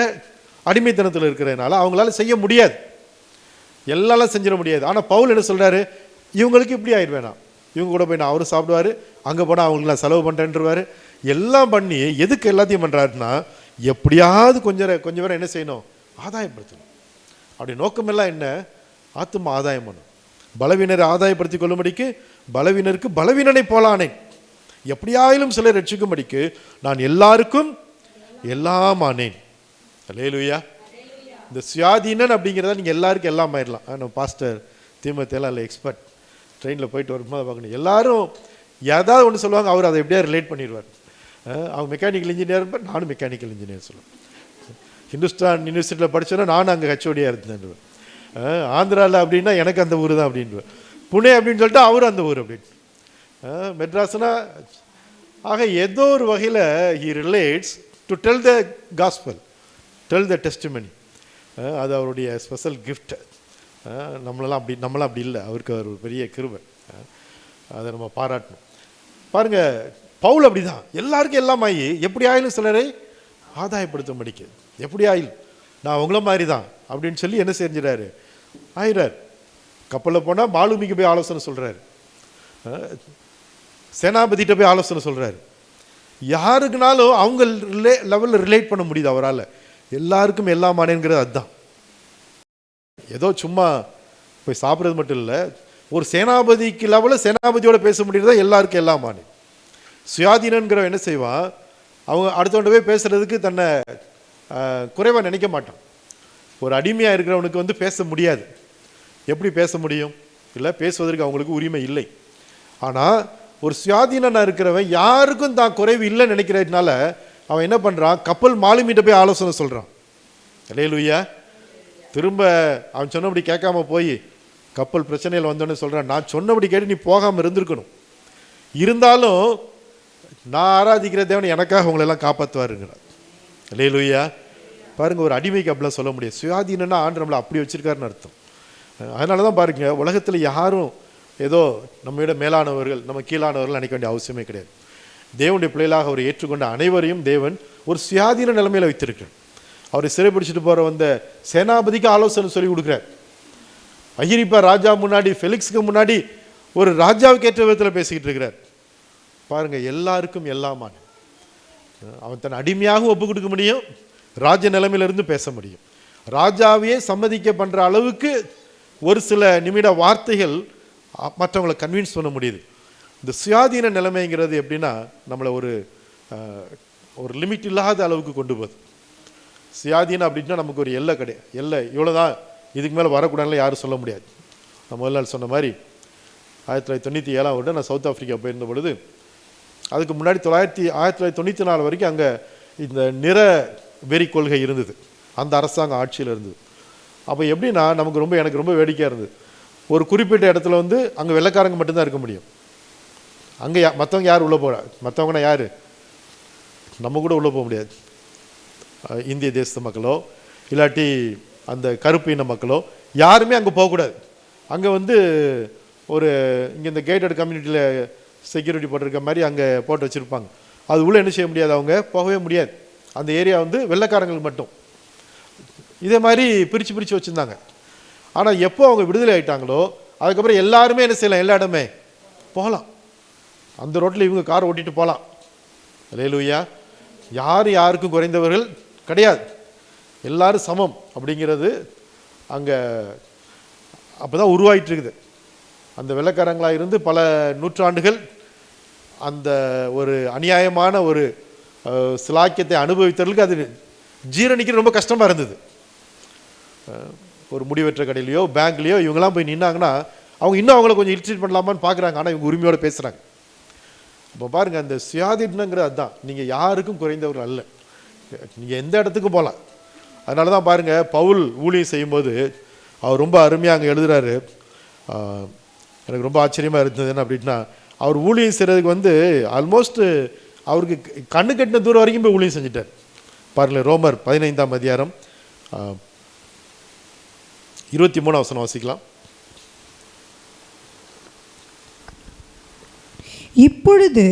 அடிமைத்தனத்தில் இருக்கிறதுனால அவங்களால செய்ய முடியாது, எல்லாம் செஞ்சிட முடியாது. ஆனால் பவுல் என்ன சொல்கிறாரு, இவங்களுக்கு இப்படி ஆயிடுவேணாம், இவங்க கூட போய் நான் அவரும் சாப்பிடுவார், அங்கே போனால் அவங்களுக்குலாம் செலவு பண்ணுறேன்ருவார். எல்லாம் பண்ணி எதுக்கு எல்லாத்தையும் பண்ணுறாருன்னா, எப்படியாவது கொஞ்சம் பேரை என்ன செய்யணும், ஆதாயப்படுத்தணும். அப்படி நோக்கமெல்லாம் என்ன, ஆத்தும ஆதாயம் பண்ணும். பலவீனரை ஆதாயப்படுத்தி கொள்ளும்படிக்கு பலவீனருக்கு பலவீனனை போலானேன், எப்படியாயிலும் சிலர் ரட்சிக்கும்படிக்கு நான் எல்லாருக்கும் எல்லாம் ஆனேன். அல்லேலூயா. இந்த சுயாதீனன் அப்படிங்கிறத நீங்கள் எல்லாருக்கும் எல்லாம் ஆயிடலாம். நம்ம பாஸ்டர் தீமத்தெல்லாம் இல்லை, எக்ஸ்பர்ட், ட்ரெயினில் போயிட்டு வரும்போது பார்க்கணும், எல்லாரும் ஏதாவது ஒன்று சொல்லுவாங்க, அவர் அதை எப்படியா ரிலேட் பண்ணிடுவார். அவங்க மெக்கானிக்கல் இன்ஜினியர் இருப்பார், நானும் மெக்கானிக்கல் இன்ஜினியர் சொல்லுவேன். ஹிந்துஸ்தான் யூனிவர்சிட்டியில் படித்தோன்னா நானும் அங்கே ஹெச்ஓடியாக இருந்தேன். ஆந்திராவில் அப்படின்னா எனக்கு அந்த ஊர் தான் அப்படின்வேன். புனே அப்படின்னு சொல்லிட்டு அவரும் அந்த ஊர் அப்படின்னு. மெட்ராஸ்னா ஆக ஏதோ ஒரு வகையில் he relates to tell the gospel, tell the testimony. அது அவருடைய ஸ்பெஷல் கிஃப்ட். நம்மளாம் அப்படி இல்லை, அவருக்கு ஒரு பெரிய கிருபை, அதை நம்ம பாராட்டணும். பாருங்கள், பவுல் அப்படி தான் எல்லாருக்கும் எல்லாம் ஆகி எப்படி ஆயிலும் சிலரை ஆதாயப்படுத்த முடிக்க, எப்படி ஆயிலும் நான் உங்கள மாதிரி தான் அப்படின்னு சொல்லி என்ன செஞ்சிடாரு, ஆயிரார். கப்பலில் போனால் மாலுமிக்கு போய் ஆலோசனை சொல்கிறாரு, சேனாபதிட்ட போய் ஆலோசனை சொல்கிறாரு. யாருக்குனாலும் அவங்க லெவலில் ரிலேட் பண்ண முடியுது அவரால். எல்லாருக்கும் எல்லாம் ஆனேங்கிறது அதுதான். ஏதோ சும்மா போய் சாப்பிட்றது மட்டும் இல்லை, ஒரு சேனாபதிக்கு லெவலில் சேனாபதியோட பேச முடியுறதா எல்லாருக்கும் எல்லாம் ஆனே. சுயாதீனங்கிற என்ன செய்வான், அவங்க அடுத்தவன்ட போய் பேசுகிறதுக்கு தன்னை குறைவாக நினைக்க மாட்டான். ஒரு அடிமையாக இருக்கிறவனுக்கு பேச முடியாது. எப்படி பேச முடியும், இல்லை பேசுவதற்கு அவங்களுக்கு உரிமை இல்லை. ஆனால் ஒரு சுயாதீனனாக இருக்கிறவன் யாருக்கும் தான் குறைவு இல்லைன்னு நினைக்கிறதுனால அவன் என்ன பண்ணுறான், கப்பல் மாலுமிகிட்ட போய் ஆலோசனை சொல்கிறான். அல்லேலூயா. திரும்ப அவன் சொன்னபடி கேட்காம போய் கப்பல் பிரச்சனையில் வந்தோன்னு சொல்கிறான், நான் சொன்னபடி கேட்டு நீ போகாமல் இருந்திருக்கணும், இருந்தாலும் நான் ஆராதிக்கிற தேவன் எனக்காக உங்களெல்லாம் காப்பாற்றுவாருங்கிறார். அல்லேலூயா. பாருங்கள், ஒரு அடிமைக்கு அப்படிலாம் சொல்ல முடியாது. சுயாதீனன்னா ஆண்டு நம்மளை அப்படி வச்சிருக்காருன்னு அர்த்தம். அதனால தான் பாருங்கள், உலகத்தில் யாரும் ஏதோ நம்ம விட மேலானவர்கள் நம்ம கீழானவர்கள் நினைக்க வேண்டிய அவசியமே கிடையாது. தேவனுடைய பிள்ளைகளாக அவர் ஏற்றுக்கொண்ட அனைவரையும் தேவன் ஒரு சுயாதீன நிலைமையில் வைத்திருக்கிறார். அவரை சிறைப்பிடிச்சிட்டு போகிற வந்த சேனாபதிக்கு ஆலோசனை சொல்லி கொடுக்குறார். அகிரிப்பா ராஜா முன்னாடி, ஃபெலிக்ஸுக்கு முன்னாடி ஒரு ராஜாவுக்கு ஏற்ற விதத்தில் பேசிக்கிட்டு இருக்கிறார். பாருங்கள், எல்லாருக்கும் எல்லாமான அவன் தன் அடிமையாக ஒப்பு கொடுக்க முடியும், ராஜ நிலைமையிலிருந்து பேச முடியும். ராஜாவையே சம்மதிக்க பண்ணுற அளவுக்கு ஒரு சில நிமிட வார்த்தைகள் மற்றவங்களை கன்வின்ஸ் பண்ண முடியுது. இந்த சுயாதீன நிலைமைங்கிறது எப்படின்னா நம்மளை ஒரு லிமிட் இல்லாத அளவுக்கு கொண்டு போகுது. சுயாதீனம் அப்படின்னா நமக்கு ஒரு எல்லை கிடையாது. எல்லை இவ்வளோதான், இதுக்கு மேலே வரக்கூடாதுன்னு யாரும் சொல்ல முடியாது. நான் முதல் நாள் சொன்ன மாதிரி 1997 நான் சவுத் ஆஃப்ரிக்கா போயிருந்த பொழுது, அதுக்கு முன்னாடி 1994 வரைக்கும் அங்கே இந்த நிற வெறி கொள்கை இருந்தது, அந்த அரசாங்கம் ஆட்சியில் இருந்தது. அப்போ எப்படின்னா எனக்கு ரொம்ப வேடிக்கையாக இருந்தது. ஒரு குறிப்பிட்ட இடத்துல அங்கே வெள்ளைக்காரங்க மட்டும்தான் இருக்க முடியும். அங்கே மற்றவங்க யார் உள்ளே போக, மற்றவங்கன்னா யார், நம்ம கூட உள்ளே போக முடியாது. இந்திய தேசத்து மக்களோ இல்லாட்டி அந்த கருப்பு இன மக்களோ யாருமே அங்கே போகக்கூடாது. அங்கே ஒரு இங்கே இந்த கேட்டட் கம்யூனிட்டியில் செக்யூரிட்டி போட்டிருக்க மாதிரி அங்கே போட்டு வச்சுருப்பாங்க. அது உள்ளே என்ன செய்ய முடியாது, அவங்க போகவே முடியாது. அந்த ஏரியா வெள்ளைக்காரங்களுக்கு மட்டும். இதே மாதிரி பிரித்து வச்சுருந்தாங்க. ஆனால் எப்போ அவங்க விடுதலை ஆகிட்டாங்களோ அதுக்கப்புறம் எல்லாருமே என்ன செய்யலாம், எல்லா இடமே போகலாம். அந்த ரோட்டில் இவங்க கார் ஓட்டிகிட்டு போகலாம். அல்லேலூயா. யாருக்கும் குறைந்தவர்கள் கிடையாது, எல்லாரும் சமம் அப்படிங்கிறது அங்கே அப்போ தான் உருவாகிட்டு இருக்குது. அந்த வெள்ளைக்காரங்களாக இருந்து பல நூற்றாண்டுகள் அந்த ஒரு அநியாயமான ஒரு சிலாக்கியத்தை அனுபவித்தவர்களுக்கு அது ஜீரணிக்கிறது ரொம்ப கஷ்டமாக இருந்தது. ஒரு முடிவெற்ற கடையிலையோ பேங்க்லேயோ இவங்கெல்லாம் போய் நின்னாங்கன்னா அவங்க இன்னும் அவங்கள கொஞ்சம் இல்ட்ரீட் பண்ணலாமான்னு பார்க்குறாங்க. ஆனால் இவங்க உரிமையோடு பேசுகிறாங்க. இப்போ பாருங்கள், அந்த சுயாதீனங்கிறது அதுதான். நீங்கள் யாருக்கும் குறைந்தவர்கள் அல்ல, நீங்கள் எந்த இடத்துக்கும் போகலாம். அதனால தான் பாருங்கள், பவுல் ஊழியம் செய்யும்போது அவர் ரொம்ப அருமையாக அங்கே எழுதுகிறாரு. எனக்கு ரொம்ப ஆச்சரியமாக இருந்தது என்ன அப்படின்னா, அவர் ஊழியம் செய்கிறதுக்கு ஆல்மோஸ்ட் அவருக்கு கண்ணு கட்டின தூரம் வரைக்கும் போய் ஊழியம் செஞ்சுட்டார். பாருங்களேன், ரோமர் 15ஆம் அதிகாரம் 23 வாசிக்கலாம். இப்பொழுது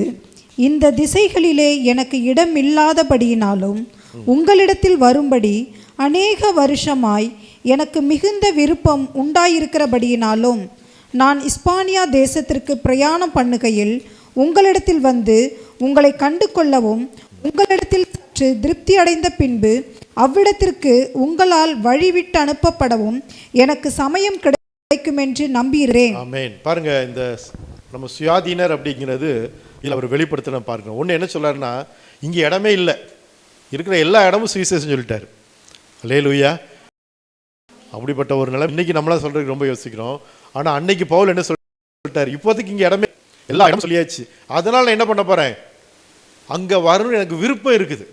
இந்த திசைகளிலே எனக்கு இடம் இல்லாதபடியினாலும் உங்களிடத்தில் வரும்படி அநேக வருஷமாய் எனக்கு மிகுந்த விருப்பம் உண்டாயிருக்கிறபடியினாலும் நான் இஸ்பானியா தேசத்திற்கு பிரயாணம் பண்ணுகையில் உங்களிடத்தில் உங்களை கண்டு கொள்ளவும் உங்களிடத்தில் சற்று திருப்தி அடைந்த பின்பு அவ்விடத்திற்கு உங்களால் வழிவிட்டு அனுப்பப்படவும் எனக்கு சமயம் கிடைக்கும் என்று நம்புகிறேன். ஆமென். பாருங்க, இந்த நம்ம சுயாதீனர் அப்படிங்கிறது இதில் அவர் வெளிப்படுத்தின பாருங்க. ஒன்று என்ன சொல்றாருன்னா, இங்கே இடமே இல்லை, இருக்கிற எல்லா இடமும் சுவிசேஷம் சொல்லிட்டாரு. அல்லேலூயா. அப்படிப்பட்ட ஒரு நிலை இன்னைக்கு நம்மளாம் சொல்றதுக்கு ரொம்ப யோசிக்கிறோம். ஆனால் அன்னைக்கு பவுல் என்ன சொல்லிட்டாரு, இப்போதைக்கு இங்கே இடமே எல்லா இடமும் சொல்லியாச்சு, அதனால் நான் என்ன பண்ண போகிறேன், அங்கே வரணும்னு எனக்கு விருப்பம் இருக்குது.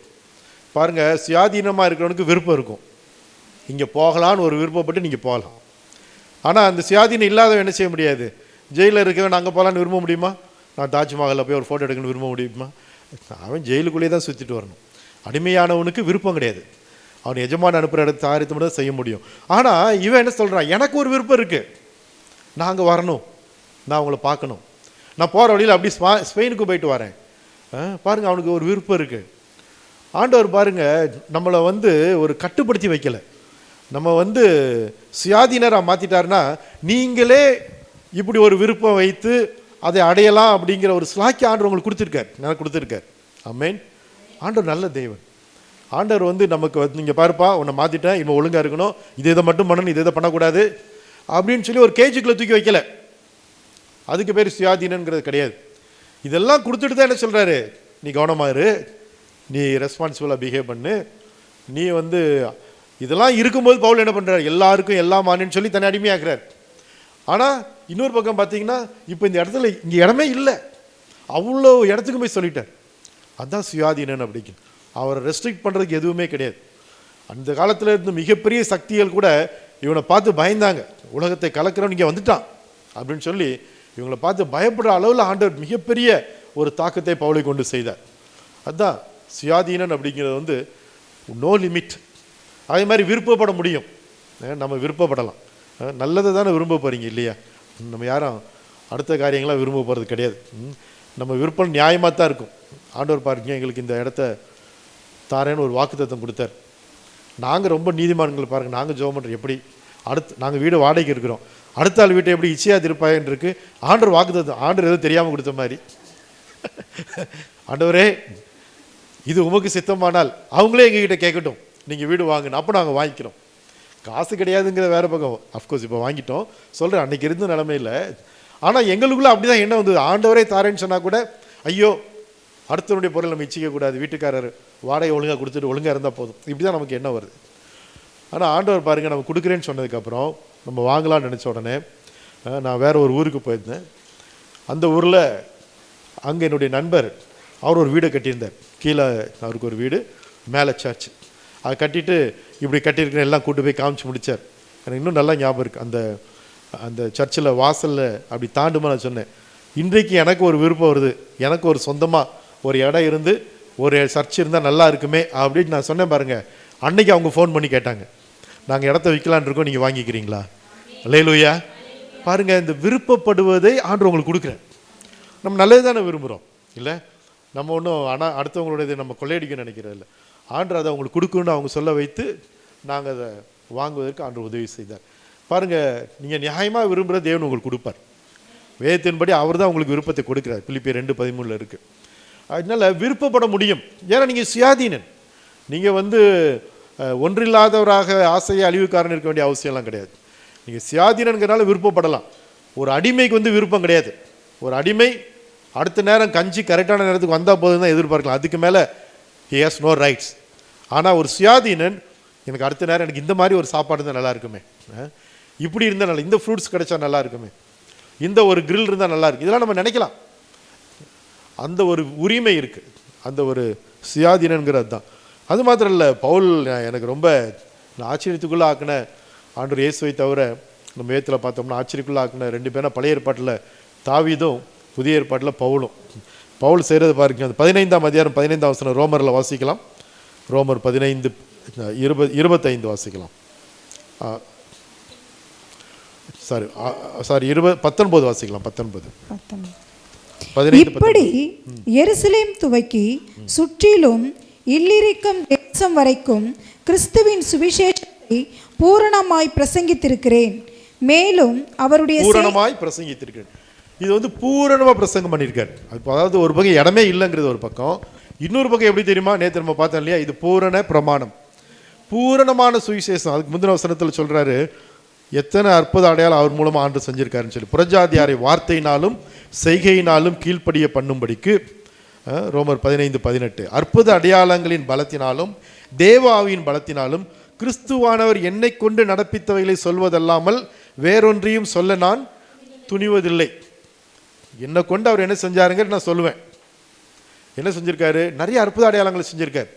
பாருங்க, சுயாதீனமாக இருக்கிறவனுக்கு விருப்பம் இருக்கும், இங்கே போகலான்னு ஒரு விருப்பப்பட்டு நீங்கள் போகலாம். ஆனால் அந்த சுயாதீனம் இல்லாதவன் என்ன செய்ய முடியாது, ஜெயிலில் இருக்கவன் அங்கே போகலான்னு விரும்ப முடியுமா, நான் தாஜ்மஹாலில் போய் ஒரு ஃபோட்டோ எடுக்கணும்னு விரும்ப முடியுமா, அவன் ஜெயிலுக்குள்ளேயே தான் சுற்றிட்டு வரணும். அடிமையானவனுக்கு விருப்பம் கிடையாது, அவன் எஜமான அனுப்புகிற இடத்த ஆயத்து மட்டும் தான் செய்ய முடியும். ஆனால் இவன் என்ன சொல்கிறான், எனக்கு ஒரு விருப்பம் இருக்குது, நான் அங்கே வரணும், நான் அவங்கள பார்க்கணும், நான் போகிற வழியில் அப்படி ஸ்பெயினுக்கு போயிட்டு வரேன். பாருங்கள், அவனுக்கு ஒரு விருப்பம் இருக்குது. ஆண்டவர் பாருங்கள் நம்மளை ஒரு கட்டுப்படுத்தி வைக்கலை, நம்ம சுயாதீனராக மாற்றிட்டாருன்னா நீங்களே இப்படி ஒரு விருப்பம் வைத்து அதை அடையலாம் அப்படிங்கிற ஒரு ஸ்லாக்கிய ஆண்டவர் உங்களுக்கு கொடுத்துருக்கார், நான் கொடுத்துருக்கார். ஆமென். ஆண்டவர் நல்ல தேவன். ஆண்டவர் நமக்கு நீங்கள் பாருப்பா உன்னை மாற்றிட்டேன், இவன் ஒழுங்காக இருக்கணும், இதை மட்டும் பண்ணணும், இதை பண்ணக்கூடாது அப்படின்னு சொல்லி ஒரு கேஜுக்குள்ளே தூக்கி வைக்கலை. அதுக்கு பேர் சுயாதீனங்கிறது கிடையாது. இதெல்லாம் கொடுத்துட்டு தான் என்ன சொல்கிறாரு, நீ கவனமாக இரு, நீ ரெஸ்பான்சிபிளாக பிஹேவ் பண்ணு, நீ இதெல்லாம் இருக்கும்போது பவுல் என்ன பண்ணுறாரு, எல்லாருக்கும் எல்லாம் மானேன்னு சொல்லி தன்னை அடிமையாக்குறார். ஆனால் இன்னொரு பக்கம் பார்த்தீங்கன்னா இப்போ இந்த இடத்துல இங்கே இடமே இல்லை, அவ்வளோ இடத்துக்கு போய் சொல்லிட்டார். அதுதான் சுயாதீனன் அப்படிங்க. அவரை ரெஸ்ட்ரிக்ட் பண்ணுறதுக்கு எதுவுமே கிடையாது. அந்த காலத்தில் இருந்த மிகப்பெரிய சக்திகள் கூட இவனை பார்த்து பயந்தாங்க. உலகத்தை கலக்கிறவன் இங்கே வந்துட்டான் அப்படின்னு சொல்லி இவங்களை பார்த்து பயப்படுற அளவில் ஆண்டவர் மிகப்பெரிய ஒரு தாக்கத்தை பவுலை கொண்டு செய்தார். அதுதான் சுயாதீனன் அப்படிங்கிறது நோ லிமிட். அதே மாதிரி விருப்பப்பட முடியும். நம்ம விருப்பப்படலாம். நல்லதை தானே விரும்ப போகிறீங்க இல்லையா? நம்ம யாரும் அடுத்த காரியங்களாம் விரும்ப போகிறது கிடையாது. நம்ம விருப்பம் நியாயமாக தான் இருக்கும். ஆண்டவர் பாருங்க, எங்களுக்கு இந்த இடத்த தாரேன்னு ஒரு வாக்குத்தத்தம் கொடுத்தார். நாங்கள் ரொம்ப நீதிமான்கள் பாருங்கள். நாங்கள் ஜெபம் பண்ணுறோம். எப்படி நாங்கள் வீடு வாடகைக்கு இருக்கிறோம். அடுத்த ஆள் வீட்டை எப்படி இச்சையாக திருப்பாயின்னு இருக்கு. ஆண்டவர் வாக்குத்தத்தம். ஆண்டவர் எதுவும் தெரியாமல் கொடுத்த மாதிரி, ஆண்டவரே இது உமக்கு சித்தமானால் அவங்களே எங்ககிட்ட கேட்கட்டும், நீங்கள் வீடு வாங்கணும், அப்போ நாங்கள் வாங்கிக்கிறோம். காசு கிடையாதுங்கிற வேறு பக்கம். அஃப்கோர்ஸ் இப்போ வாங்கிட்டோம் சொல்கிறேன், அன்றைக்கி இருந்த நிலமையில். ஆனால் எங்களுக்குள்ளே அப்படி தான் என்ன வந்தது, ஆண்டவரே தாரேன்னு சொன்னால் கூட ஐயோ அடுத்தவனுடைய பொருள் நம்ம இச்சிக்கக்கூடாது, வீட்டுக்காரர் வாடகை ஒழுங்காக கொடுத்துட்டு ஒழுங்காக இருந்தால் போதும், இப்படி தான் நமக்கு என்ன வருது. ஆனால் ஆண்டவர் பாருங்கள், நம்ம கொடுக்குறேன்னு சொன்னதுக்கப்புறம் நம்ம வாங்கலாம்னு நினச்ச உடனே நான் வேறு ஒரு ஊருக்கு போயிருந்தேன். அந்த ஊரில் அங்கே என்னுடைய நண்பர் அவர் ஒரு வீடை கட்டியிருந்தார். கீழே அவருக்கு ஒரு வீடு, மேலே சர்ச். அதை கட்டிட்டு இப்படி கட்டியிருக்கிற எல்லாம் கூட்டு போய் காமிச்சு முடித்தார். எனக்கு இன்னும் நல்லா ஞாபகம் இருக்குது. அந்த சர்ச்சில் வாசலில் அப்படி தாண்டுமா நான் சொன்னேன், இன்றைக்கு எனக்கு ஒரு விருப்பம் வருது, எனக்கு ஒரு சொந்தமாக ஒரு இடம் இருந்து ஒரு சர்ச் இருந்தால் நல்லா இருக்குமே அப்படின்னு நான் சொன்னேன் பாருங்கள். அன்னைக்கு அவங்க ஃபோன் பண்ணி கேட்டாங்க, நாங்கள் இடத்த விற்கலான் இருக்கோம், நீங்கள் வாங்கிக்கிறீங்களா? அல்லேலூயா. பாருங்கள், இந்த விருப்பப்படுவதை ஆண்டவர் உங்களுக்கு கொடுக்குறேன். நம்ம நல்லது தானே விரும்புகிறோம் இல்லை? நம்ம ஒன்றும் ஆனால் அடுத்தவங்களுடைய நம்ம கொள்ளையடிக்க நினைக்கிறது இல்லை. ஆண்டவர் அதை அவங்களுக்கு கொடுக்கணும்னு அவங்க சொல்ல வைத்து நாங்கள் அதை வாங்குவதற்கு ஆண்டவர் உதவி செய்தார். பாருங்கள், நீங்கள் நியாயமாக விரும்புகிற தேவன் உங்களுக்கு கொடுப்பார். வேதத்தின்படி அவர் தான் உங்களுக்கு விருப்பத்தை கொடுக்குறார். பிலிப்பியர் 2:13 இருக்குது. அதனால் விருப்பப்பட முடியும். ஏன்னா நீங்கள் சுயாதீனன். நீங்கள் ஒன்றில்லாதவராக ஆசையை அழிவுக்காரன் இருக்க வேண்டிய அவசியம்லாம் கிடையாது. நீங்கள் சுயாதீனங்கிறனால விருப்பப்படலாம். ஒரு அடிமைக்கு விருப்பம் கிடையாது. ஒரு அடிமை அடுத்த நேரம் கஞ்சி கரெக்டான நேரத்துக்கு வந்தால் போதும் தான் எதிர்பார்க்கலாம். அதுக்கு மேலே ஹி ஹேஸ் நோ ரைட்ஸ். ஆனால் ஒரு சுயாதீனன், எனக்கு அடுத்த நேரம் எனக்கு இந்த மாதிரி ஒரு சாப்பாடு இருந்தால் நல்லா இருக்குமே, இப்படி இருந்தால் நல்லா, இந்த ஃப்ரூட்ஸ் கிடைச்சா நல்லா இருக்குமே, இந்த ஒரு கிரில் இருந்தால் நல்லா இருக்குது, இதெல்லாம் நம்ம நினைக்கலாம். அந்த ஒரு உரிமை இருக்குது, அந்த ஒரு சுயாதீனங்கிறது தான். அது மாத்திரம் இல்லை, பவுல் எனக்கு ரொம்ப ஆச்சரியத்துக்குள்ளே ஆக்கின ஆண்டவர் இயேசுவை தவிர நம்ம வேதத்தில் பார்த்தோம்னா ஆச்சரியக்குள்ளே ஆக்கின 2 பேரும் பழைய ஏற்பாட்டில் தாவீதும், புதிய ஏற்பாட்டில் பவுலும். பவுல் செய்கிறது பாருங்க, அந்த 15ஆம் அதிகாரம் 15ஆம் வசனம் ரோமரில் வாசிக்கலாம். ரோமர் 15:25 வாசிக்கலாம். சாரி 19 வாசிக்கலாம். 19 இப்படி எருசலேம் துவக்கி சுற்றிலும் இல்லிரிக்கும் தேசம் வரைக்கும் கிறிஸ்துவின் சுவிசேஷத்தை பூரணமாய் பிரசங்கித்திருக்கிறேன். மேலும் அவருடைய பூரணமாய் பிரசங்கித்திருக்கிறேன். இது பூரணமாக பிரசங்கம் பண்ணியிருக்காரு. அதாவது ஒரு பக்கம் இடமே இல்லைங்கிறது ஒரு பக்கம். இன்னொரு பக்கம் எப்படி தெரியுமா, நேற்று நம்ம பார்த்தோம் இல்லையா, இது பூரண பிரமாணம், பூரணமான சுவிசேஷம். அதுக்கு முந்தின வசனத்தில் சொல்கிறாரு, எத்தனை அற்புத அடையாளம் அவர் மூலமாக ஆண்டு செஞ்சிருக்காருன்னு சொல்லி, புறஜாதியாரை வார்த்தையினாலும் செய்கையினாலும் கீழ்ப்படிய பண்ணும்படிக்கு. ரோமர் 15:18 அற்புத அடையாளங்களின் பலத்தினாலும் தேவ ஆவியின் பலத்தினாலும் கிறிஸ்துவானவர் என்னை கொண்டு நடப்பித்தவைகளை சொல்வதல்லாமல் வேறொன்றையும் சொல்ல நான் துணிவதில்லை. என்னை கொண்டு அவர் என்ன செஞ்சாருங்க நான் சொல்லுவேன். என்ன செஞ்சுருக்காரு? நிறைய அற்புத அடையாளங்களை செஞ்சுருக்கார்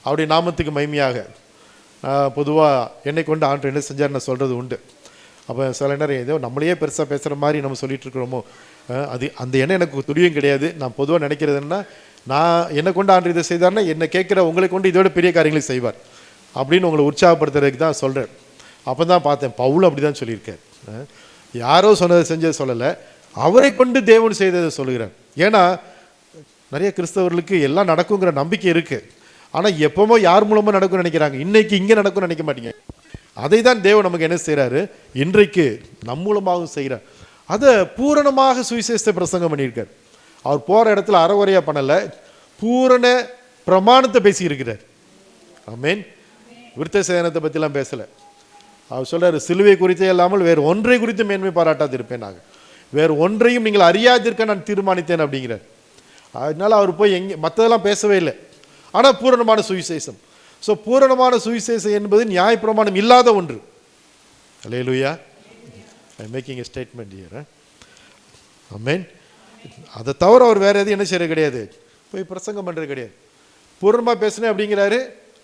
அவருடைய நாமத்துக்கு மகிமையாக. பொதுவாக என்னை கொண்டு ஆண்டு என்ன செஞ்சார் நான் சொல்கிறது உண்டு. அப்போ சில நேரம் ஏதோ நம்மளையே பெருசாக பேசுகிற மாதிரி நம்ம சொல்லிட்டு இருக்கிறோமோ, அது அந்த எண்ணம் எனக்கு துணியும் கிடையாது. நான் பொதுவாக நினைக்கிறது என்ன, நான் என்னை கொண்டு ஆண்டு இதை செய்தார்னா என்னை கேட்குற உங்களை கொண்டு இதோட பெரிய காரியங்களை செய்வார் அப்படின்னு உங்களை உற்சாகப்படுத்துறதுக்கு தான் சொல்கிறேன். அப்போ தான் பார்த்தேன், பவுல் அப்படி தான் சொல்லியிருக்கார். யாரோ சொன்னதை செஞ்சதை சொல்லலை, அவரை கொண்டு தேவன் செய்ததை சொல்லுகிறார். ஏன்னா நிறைய கிறிஸ்தவர்களுக்கு எல்லாம் நடக்குங்கிற நம்பிக்கை இருக்குது. ஆனால் எப்போமோ யார் மூலமாக நடக்கும்னு நினைக்கிறாங்க, இன்னைக்கு இங்கே நடக்கும்னு நினைக்க மாட்டீங்க. அதை தான் தேவன் நமக்கு என்ன செய்கிறாரு, இன்றைக்கு நம் மூலமாகவும் செய்கிறார். அதை பூரணமாக சுவிசேஷத்தை பிரசங்கம் பண்ணியிருக்கார். அவர் போகிற இடத்துல அறகுறையாக பண்ணலை, பூரண பிரமாணத்தை பேசியிருக்கிறார். ஆமென். விருத்த சேதனத்தை பற்றிலாம் பேசலை. அவர் சொல்கிறார், சிலுவை குறித்தே இல்லாமல் வேறு ஒன்றை குறித்து மேன்மை பாராட்டாது இருப்பேன், நாங்கள் வேறு ஒன்றையும் நீங்கள் அறியாதிருக்க நான் தீர்மானித்தேன் அப்படிங்கிறார். அதனால அவர் போய் மற்றதெல்லாம் பேசவே இல்லை. ஆனால் பூரணமான சுவிசேஷம். ஸோ பூரணமான சுவிசேஷம் என்பது நியாயப்பிரமாணம் இல்லாத ஒன்று. அல்லேலூயா. I making a statement here. ஆமென். அதை தவிர அவர் வேறு எதுவும் என்ன செய்யறது கிடையாது, போய் பிரசங்கம் பண்ணுறது கிடையாது. பூரணமாக பேசுனேன் அப்படிங்கிறாரு.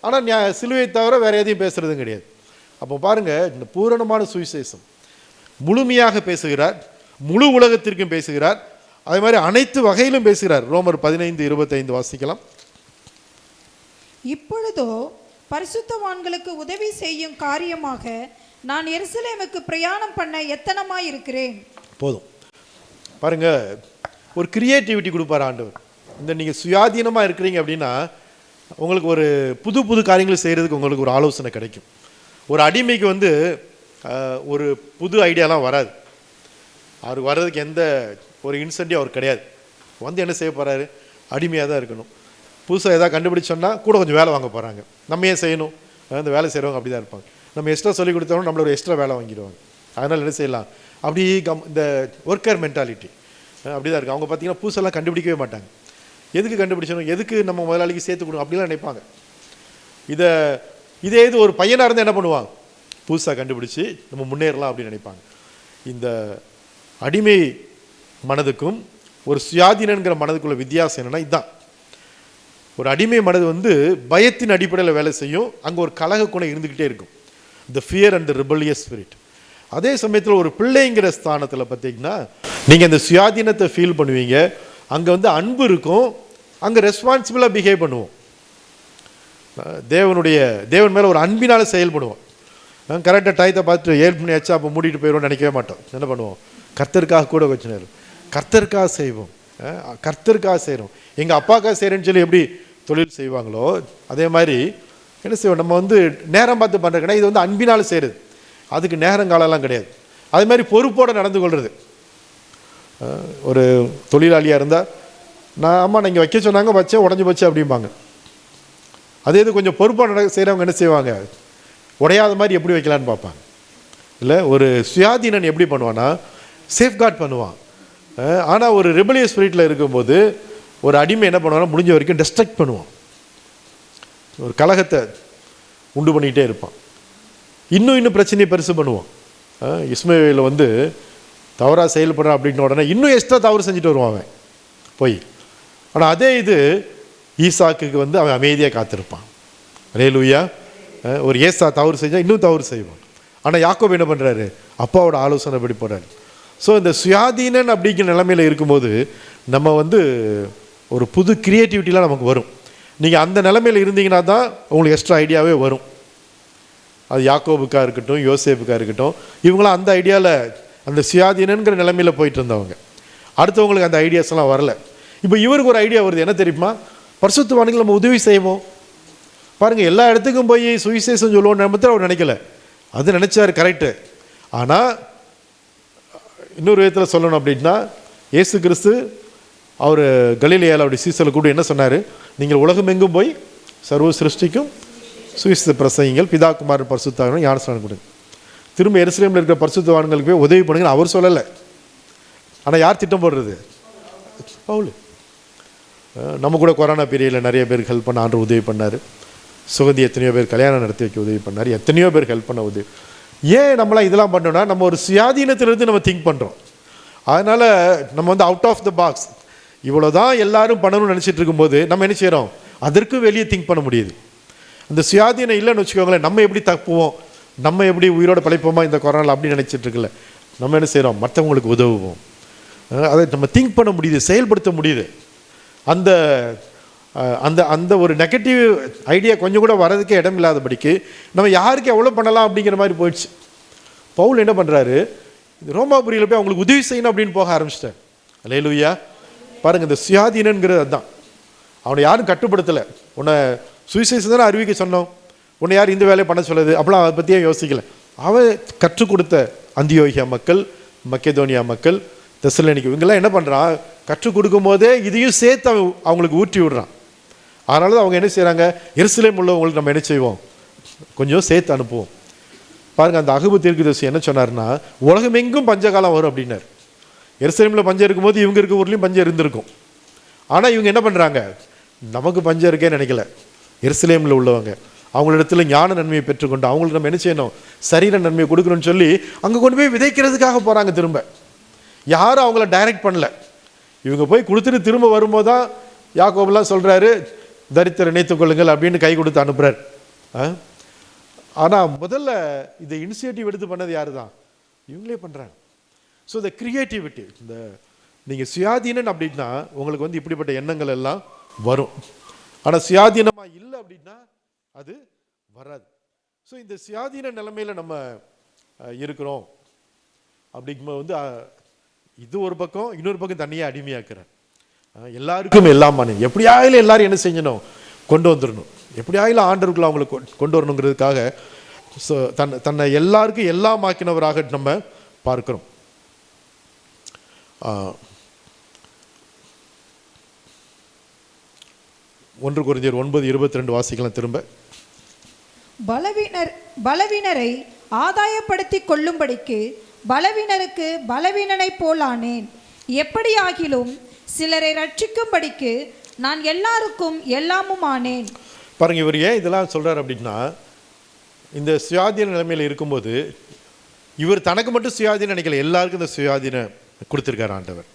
ஆனால் சிலுவையை தவிர வேறு எதையும் பேசுகிறதும் கிடையாது. அப்போ பாருங்கள், இந்த பூரணமான சுவிசேஷம் முழுமையாக பேசுகிறார், முழு உலகத்திற்கும் பேசுகிறார், அதே மாதிரி அனைத்து வகையிலும் பேசுகிறார். ரோமர் 15:25 வாசிக்கலாம். இப்பொழுதோ பரிசுத்தவான்களுக்கு உதவி செய்யும் காரியமாக நான் எருசலேமுக்கு பிரயாணம் பண்ண எத்தனமாய் இருக்கிறேன். போதும் பாருங்க, ஒரு கிரியேட்டிவிட்டி கொடுப்பார் ஆண்டவர். இந்த நீங்கள் சுயாதீனமாக இருக்கிறீங்க அப்படின்னா உங்களுக்கு ஒரு புது புது காரியங்களை செய்கிறதுக்கு உங்களுக்கு ஒரு ஆலோசனை கிடைக்கும். ஒரு அடிமைக்கு ஒரு புது ஐடியாலாம் வராது. அவருக்கு வர்றதுக்கு எந்த ஒரு இன்சென்டிவ் அவர் கிடையாது. என்ன செய்ய போகிறாரு? அடிமையாக தான் இருக்கணும். புதுசாக எதாவது கண்டுபிடிச்சோன்னா கூட கொஞ்சம் வேலை வாங்க போகிறாங்க. நம்ம ஏன் செய்யணும்? அந்த வேலை செய்கிறவங்க அப்படி தான் இருப்பாங்க. நம்ம எக்ஸ்ட்ரா சொல்லி கொடுத்தோம்னா நம்மளோட எக்ஸ்ட்ரா வேலை வாங்கிடுவாங்க. அதனால் என்ன செய்யலாம்? அப்படி இந்த ஒர்க்கர் மென்டாலிட்டி அப்படி தான் இருக்குது. அவங்க பார்த்தீங்கன்னா புதுசெல்லாம் கண்டுபிடிக்கவே மாட்டாங்க. எதுக்கு கண்டுபிடிச்சணும், எதுக்கு நம்ம முதலாளிக்கு சேர்த்து கொடுக்கணும் அப்படிலாம் நினைப்பாங்க. இதே இது ஒரு பையனாக இருந்தால் என்ன பண்ணுவாங்க? புதுசாக கண்டுபிடிச்சி நம்ம முன்னேறலாம் அப்படின்னு நினைப்பாங்க. இந்த அடிமை மனதுக்கும் ஒரு சுயாதீனங்கிற மனதுக்குள்ள வித்தியாசம் என்னென்னா இதுதான். ஒரு அடிமை மனது பயத்தின் அடிப்படையில் வேலை செய்யும். அங்கே ஒரு கலக குணம் இருந்துக்கிட்டே இருக்கும், the fear and the rebellious spirit. அதே சமயத்தில் ஒரு பிள்ளைங்கிற ஸ்தானத்தில் பார்த்தீங்கன்னா நீங்கள் அந்த சுயாதீனத்தை ஃபீல் பண்ணுவீங்க. அங்கே அன்பு இருக்கும், அங்கே ரெஸ்பான்சிபிளாக பிஹேவ் பண்ணுவோம். தேவன் மேலே ஒரு அன்பினால் செயல்படுவோம். கரெக்டாக டயத்தை பார்த்துட்டு 7 மணி ஆச்சா அப்போ மூடிட்டு போயிடுவோம் நினைக்கவே மாட்டோம். என்ன பண்ணுவோம்? கர்த்தருக்காக கூட கொஞ்ச நேரம் கர்த்தருக்காக செய்வோம், கர்த்தருக்காக செய்கிறோம். எங்கள் அப்பாக்காக செய்கிறேன்னு சொல்லி எப்படி தொழில் செய்வாங்களோ அதே மாதிரி என்ன செய்வோம்? நம்ம நேரம் பார்த்து பண்ணுறதுனா இது அன்பினால் செய்கிறது. அதுக்கு நேரங்காலெல்லாம் கிடையாது. அதே மாதிரி பொறுப்போடு நடந்து கொள்வது. ஒரு தொழிலாளியாக இருந்தால் நான் நீங்கள் வைக்க சொன்னாங்க வச்சேன், உடஞ்சி போச்சு அப்படிம்பாங்க. அதே இது கொஞ்சம் பொறுப்பாக செய்கிறவங்க என்ன செய்வாங்க? உடையாத மாதிரி எப்படி வைக்கலான்னு பார்ப்பாங்க. இல்லை, ஒரு சுயாதீனன் எப்படி பண்ணுவான்னா சேஃப்கார்ட் பண்ணுவான். ஆனால் ஒரு ரிபலியஸ் ஸ்பிரிட்டில் இருக்கும்போது ஒரு அடிமை என்ன பண்ணுவான்னா முடிஞ்ச வரைக்கும் டிஸ்ட்ரக்ட் பண்ணுவான், ஒரு கலகத்தை உண்டு பண்ணிக்கிட்டே இருப்பான். இன்னும் பிரச்சனையை பெருசு பண்ணுவான். இஸ்மாயில் தவறாக செயல்படுறான் அப்படின்ன உடனே இன்னும் எக்ஸ்ட்ரா தவறு செஞ்சுட்டு வருவான் அவன் போய். ஆனால் அதே இது ஈசாக்குக்கு அவன் அமைதியாக காத்திருப்பான். அல்லேலூயா. ஒரு ஏசா தவறு செஞ்சால் இன்னும் தவறு செய்வான். ஆனால் யாக்கோபு என்ன பண்ணுறாரு? அப்பாவோட ஆலோசனை படி போகிறாரு. ஸோ இந்த சுயாதீனன் அப்படிங்கிற நிலைமையில் இருக்கும்போது நம்ம ஒரு புது கிரியேட்டிவிட்டிலாம் நமக்கு வரும். நீங்கள் அந்த நிலைமையில் இருந்தீங்கன்னா தான் உங்களுக்கு எக்ஸ்ட்ரா ஐடியாவே வரும். அது யாக்கோபுக்காக இருக்கட்டும், யோசேப்புக்காக இருக்கட்டும், இவங்களாம் அந்த ஐடியாவில் அந்த சுயாதீனங்கிற நிலைமையில் போயிட்டு இருந்தவங்க. அடுத்தவங்களுக்கு அந்த ஐடியாஸ்லாம் வரல. இப்போ இவருக்கு ஒரு ஐடியா வருது. என்ன தெரியுமா? பரிசுத்தவான்களுக்கு நம்ம உதவி செய்வோம். பாருங்கள், எல்லா இடத்துக்கும் போய் சுவிசேஷம் சொல்லுவோம் நம்ம அவர் நினைக்கல. அது நினச்சார் கரெக்டு. ஆனால் இன்னொரு விதத்தில் சொல்லணும் அப்படின்னா இயேசு கிறிஸ்து அவர் கலிலேயாவில் அவருடைய சீசலை கூட என்ன சொன்னார்? நீங்கள் உலகமெங்கும் போய் சர்வ சிருஷ்டிக்கும் சுவிசேஷ பிரசங்கிகள், பிதா குமாரன் பரிசுத்தாவின் ஞானஸ்நானம் கொடுங்க. திரும்ப எருசலேமில் இருக்கிற பரிசுத்தவான்களுக்கு போய் உதவி பண்ணுங்கன்னு அவர் சொல்லலை. ஆனால் யார் திட்டம் போடுறது? பவுல். நம்ம கூட கொரோனா பீரியடில் நிறைய பேருக்கு ஹெல்ப் பண்ண ஆண்டவர் உதவி பண்ணார். சுகந்தி எத்தனையோ பேர் கல்யாணம் நடத்தி வைக்க உதவி பண்ணார். எத்தனையோ பேர் ஹெல்ப் பண்ண உதவி. ஏன் நம்மளாம் இதெல்லாம் பண்ணோன்னா நம்ம ஒரு சுயாதீனத்திலிருந்து நம்ம திங்க் பண்ணுறோம். அதனால் நம்ம அவுட் ஆஃப் த பாக்ஸ் இவ்வளோ தான் எல்லாரும் பண்ணணும்னு நினச்சிட்டு இருக்கும்போது நம்ம என்ன செய்கிறோம்? அதற்கு வெளியே திங்க் பண்ண முடியுது. அந்த சுயாதீனம் இல்லைன்னு வச்சுக்கோங்களேன், நம்ம எப்படி தப்புவோம், நம்ம எப்படி உயிரோட பழைப்போமா இந்த கொரோனாவில் அப்படின்னு நினச்சிட்டு இருக்குல்ல, நம்ம என்ன செய்கிறோம்? மற்றவங்களுக்கு உதவுவோம். அதை நம்ம திங்க் பண்ண முடியுது, செயல்படுத்த முடியுது. அந்த அந்த அந்த ஒரு நெகட்டிவ் ஐடியா கொஞ்சம் கூட வரதுக்கே இடம் இல்லாதபடிக்கு நம்ம யாருக்கு எவ்வளோ பண்ணலாம் அப்படிங்கிற மாதிரி போயிடுச்சு. பவுல் என்ன பண்ணுறாரு? ரோமாபுரியில் போய் அவங்களுக்கு உதவி செய்யணும் அப்படின்னு போக ஆரம்பிச்சிட்டேன். அல்லேலூயா. பாருங்கள், இந்த சுயாதீனங்கிறது அதுதான். அவனை யாரும் கட்டுப்படுத்தலை. உன்னை சுவிசேஷம் தானே அறிவிக்க சொன்னோம், உன்னை யார் இந்த வேலையை பண்ண சொல்லுது அப்படிலாம் அதை பற்றியே யோசிக்கலை. அவன் கற்றுக் கொடுத்த அந்தியோகியா மக்கள், மக்கெதோனியா மக்கள், தெசலோனிக்கே இவங்கெல்லாம் என்ன பண்ணுறான்? கற்றுக் கொடுக்கும் போதே இதையும் சேர்த்து அவங்களுக்கு ஊற்றி விடுறான். அதனால தான் அவங்க என்ன செய்கிறாங்க? எருசலேம் உள்ளவங்களுக்கு நம்ம என்ன செய்வோம்? கொஞ்சம் சேர்த்து அனுப்புவோம். பாருங்கள், அந்த அகுபு தீர்க்கதரிசி என்ன சொன்னார்னா, உலகமெங்கும் பஞ்சகாலம் வரும் அப்படின்னார். எருசலேமில் பஞ்சம் இருக்கும்போது இவங்க இருக்க ஊர்லேயும் பஞ்சம் இருந்திருக்கும். ஆனால் இவங்க என்ன பண்ணுறாங்க? நமக்கு பஞ்சம் இருக்கேன்னு நினைக்கல. எருசலேமில் உள்ளவங்க அவங்களிடத்துல ஞான நன்மையை பெற்றுக்கொண்டு அவங்களுக்கு நம்ம என்ன செய்யணும்? சரீர நன்மையை கொடுக்கணும்னு சொல்லி அங்கே கொண்டு போய் விதைக்கிறதுக்காக போகிறாங்க. திரும்ப யாரும் அவங்கள டைரக்ட் பண்ணல. இவங்க போய் கொடுத்துட்டு திரும்ப வரும்போது தான் யாக்கோபெல்லாம் சொல்கிறாரு, தரித்திர நினைத்துக் கொள்ளுங்கள் அப்படின்னு கை கொடுத்து அனுப்புகிறார். ஆனால் முதல்ல இதை இனிஷியேட்டிவ் எடுத்து பண்ணது யாரு தான்? இவங்களே பண்ணுறாங்க. ஸோ இந்த கிரியேட்டிவிட்டி, இந்த நீங்கள் சுயாதீனன் அப்படின்னா உங்களுக்கு வந்து இப்படிப்பட்ட எண்ணங்கள் எல்லாம் வரும். ஆனால் சுயாதீனமாக இல்லை அப்படின்னா அது வராது. ஸோ இந்த சுயாதீன நிலைமையில் நம்ம இருக்கிறோம் அப்படிங்கும்போது வந்து இது ஒரு பக்கம், இன்னொரு பக்கம் தனியாக அடிமையாக்குறேன். எல்லாருக்கும் எல்லாமான எப்படியாயிலும் எல்லாரும் என்ன செய்யணும்? கொண்டு வந்துடணும். எப்படியாயிலும் ஆண்டவருக்குள்ள அவங்களை கொண்டு வரணுங்கிறதுக்காக தன்னை எல்லாருக்கும் எல்லாம் ஆக்கினவராக நம்ம பார்க்கிறோம். 1 கொரிந்தியர் 9:22 வாசிக்கலாம் திரும்ப. பலவீனரை ஆதாயப்படுத்தி கொள்ளும்படிக்கு பலவீனருக்கு பலவீனனை போலானேன். எப்படியாகிலும் சிலரை ரட்சிக்கும்படிக்கு நான் எல்லாருக்கும் எல்லாமும் ஆனேன். பாருங்க, இவர் ஏன் இதெல்லாம் சொல்றாரு அப்படின்னா, இந்த சுயாதீன நிலைமையில் இருக்கும்போது இவர் தனக்கு மட்டும் சுயாதீனம் நினைக்கல, எல்லாருக்கும் இந்த சுயாதீனம் கொடுத்துருக்காரு ஆண்டவர்.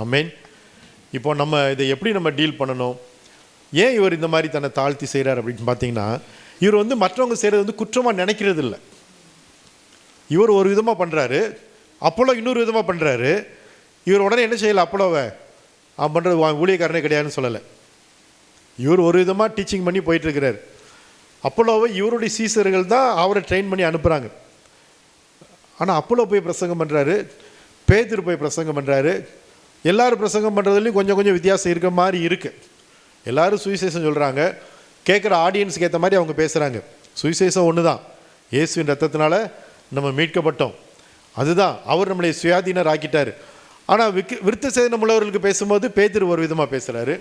ஆமென். இப்போ நம்ம இதை எப்படி நம்ம டீல் பண்ணணும்? ஏன் இவர் இந்த மாதிரி தன்னை தாழ்த்தி செய்கிறார் அப்படின்னு பார்த்தீங்கன்னா, இவர் வந்து மற்றவங்க செய்கிறது வந்து குற்றமாக நினைக்கிறது இல்லை. இவர் ஒரு விதமாக பண்ணுறாரு, அப்போலோ இன்னொரு விதமாக பண்ணுறாரு. இவர் உடனே என்ன செய்யலை? அப்போலோவை அவன் பண்ணுறது ஊழியக்காரனே கிடையாதுன்னு சொல்லலை. இவர் ஒரு விதமாக டீச்சிங் பண்ணி போயிட்டுருக்கிறார். அப்போலோவை இவருடைய சீசர்கள் தான் அவரை ட்ரெயின் பண்ணி அனுப்புகிறாங்க. ஆனால் அப்போலோ போய் பிரசங்கம் பண்ணுறாரு, பேதுரு போய் பிரசங்கம் பண்ணுறாரு. எல்லோரும் பிரசங்கம் பண்ணுறதுலையும் கொஞ்சம் கொஞ்சம் வித்தியாசம் இருக்க மாதிரி இருக்குது. எல்லோரும் சுவிசேஷம் சொல்கிறாங்க, கேட்குற ஆடியன்ஸுக்கு ஏற்ற மாதிரி அவங்க பேசுகிறாங்க. சுவிசேஷம் ஒன்று தான், இயேசுவின் ரத்தத்தினால நம்ம மீட்கப்பட்டோம், அதுதான். அவர் நம்மளை சுயாதீனர் ஆக்கிட்டார். ஆனால் விருத்த சேதனம் உள்ளவர்களுக்கு பேசும்போது பேதுரு ஒரு விதமாக பேசுகிறாரு,